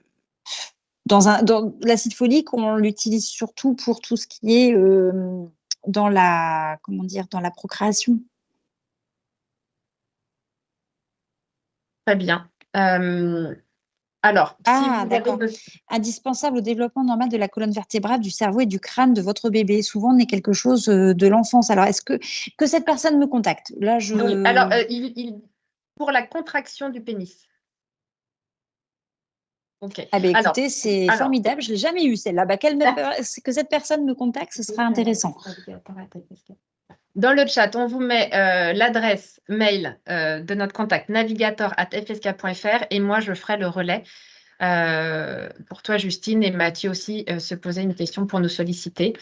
Dans l'acide folique, on l'utilise surtout pour tout ce qui est dans comment dire, dans la procréation. Très bien. Alors, si vous d'accord. avez... Indispensable au développement normal de la colonne vertébrale, du cerveau et du crâne de votre bébé. Souvent, on est quelque chose de l'enfance. Alors, est-ce que cette personne me contacte? Là, je... Oui, alors, pour la contraction du pénis. Ok. Ah ben Alors, écoutez, c'est formidable. Je ne l'ai jamais eu celle-là. Que cette personne me contacte, ce sera intéressant. Dans le chat, on vous met l'adresse mail de notre contact navigateur@fsk.fr et moi, je ferai le relais pour toi, Justine, et Mathieu aussi se poser une question pour nous solliciter.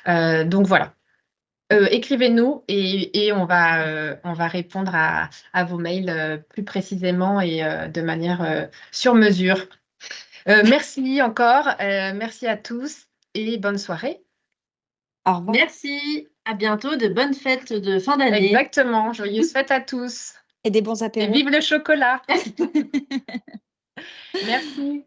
Donc voilà. Écrivez-nous et on va répondre à vos mails plus précisément et de manière sur mesure. Merci encore. Merci à tous et bonne soirée. Au revoir. Merci, à bientôt, de bonnes fêtes de fin d'année. Exactement. Joyeuses fêtes à tous. Et des bons apéros. Et vive le chocolat. Merci.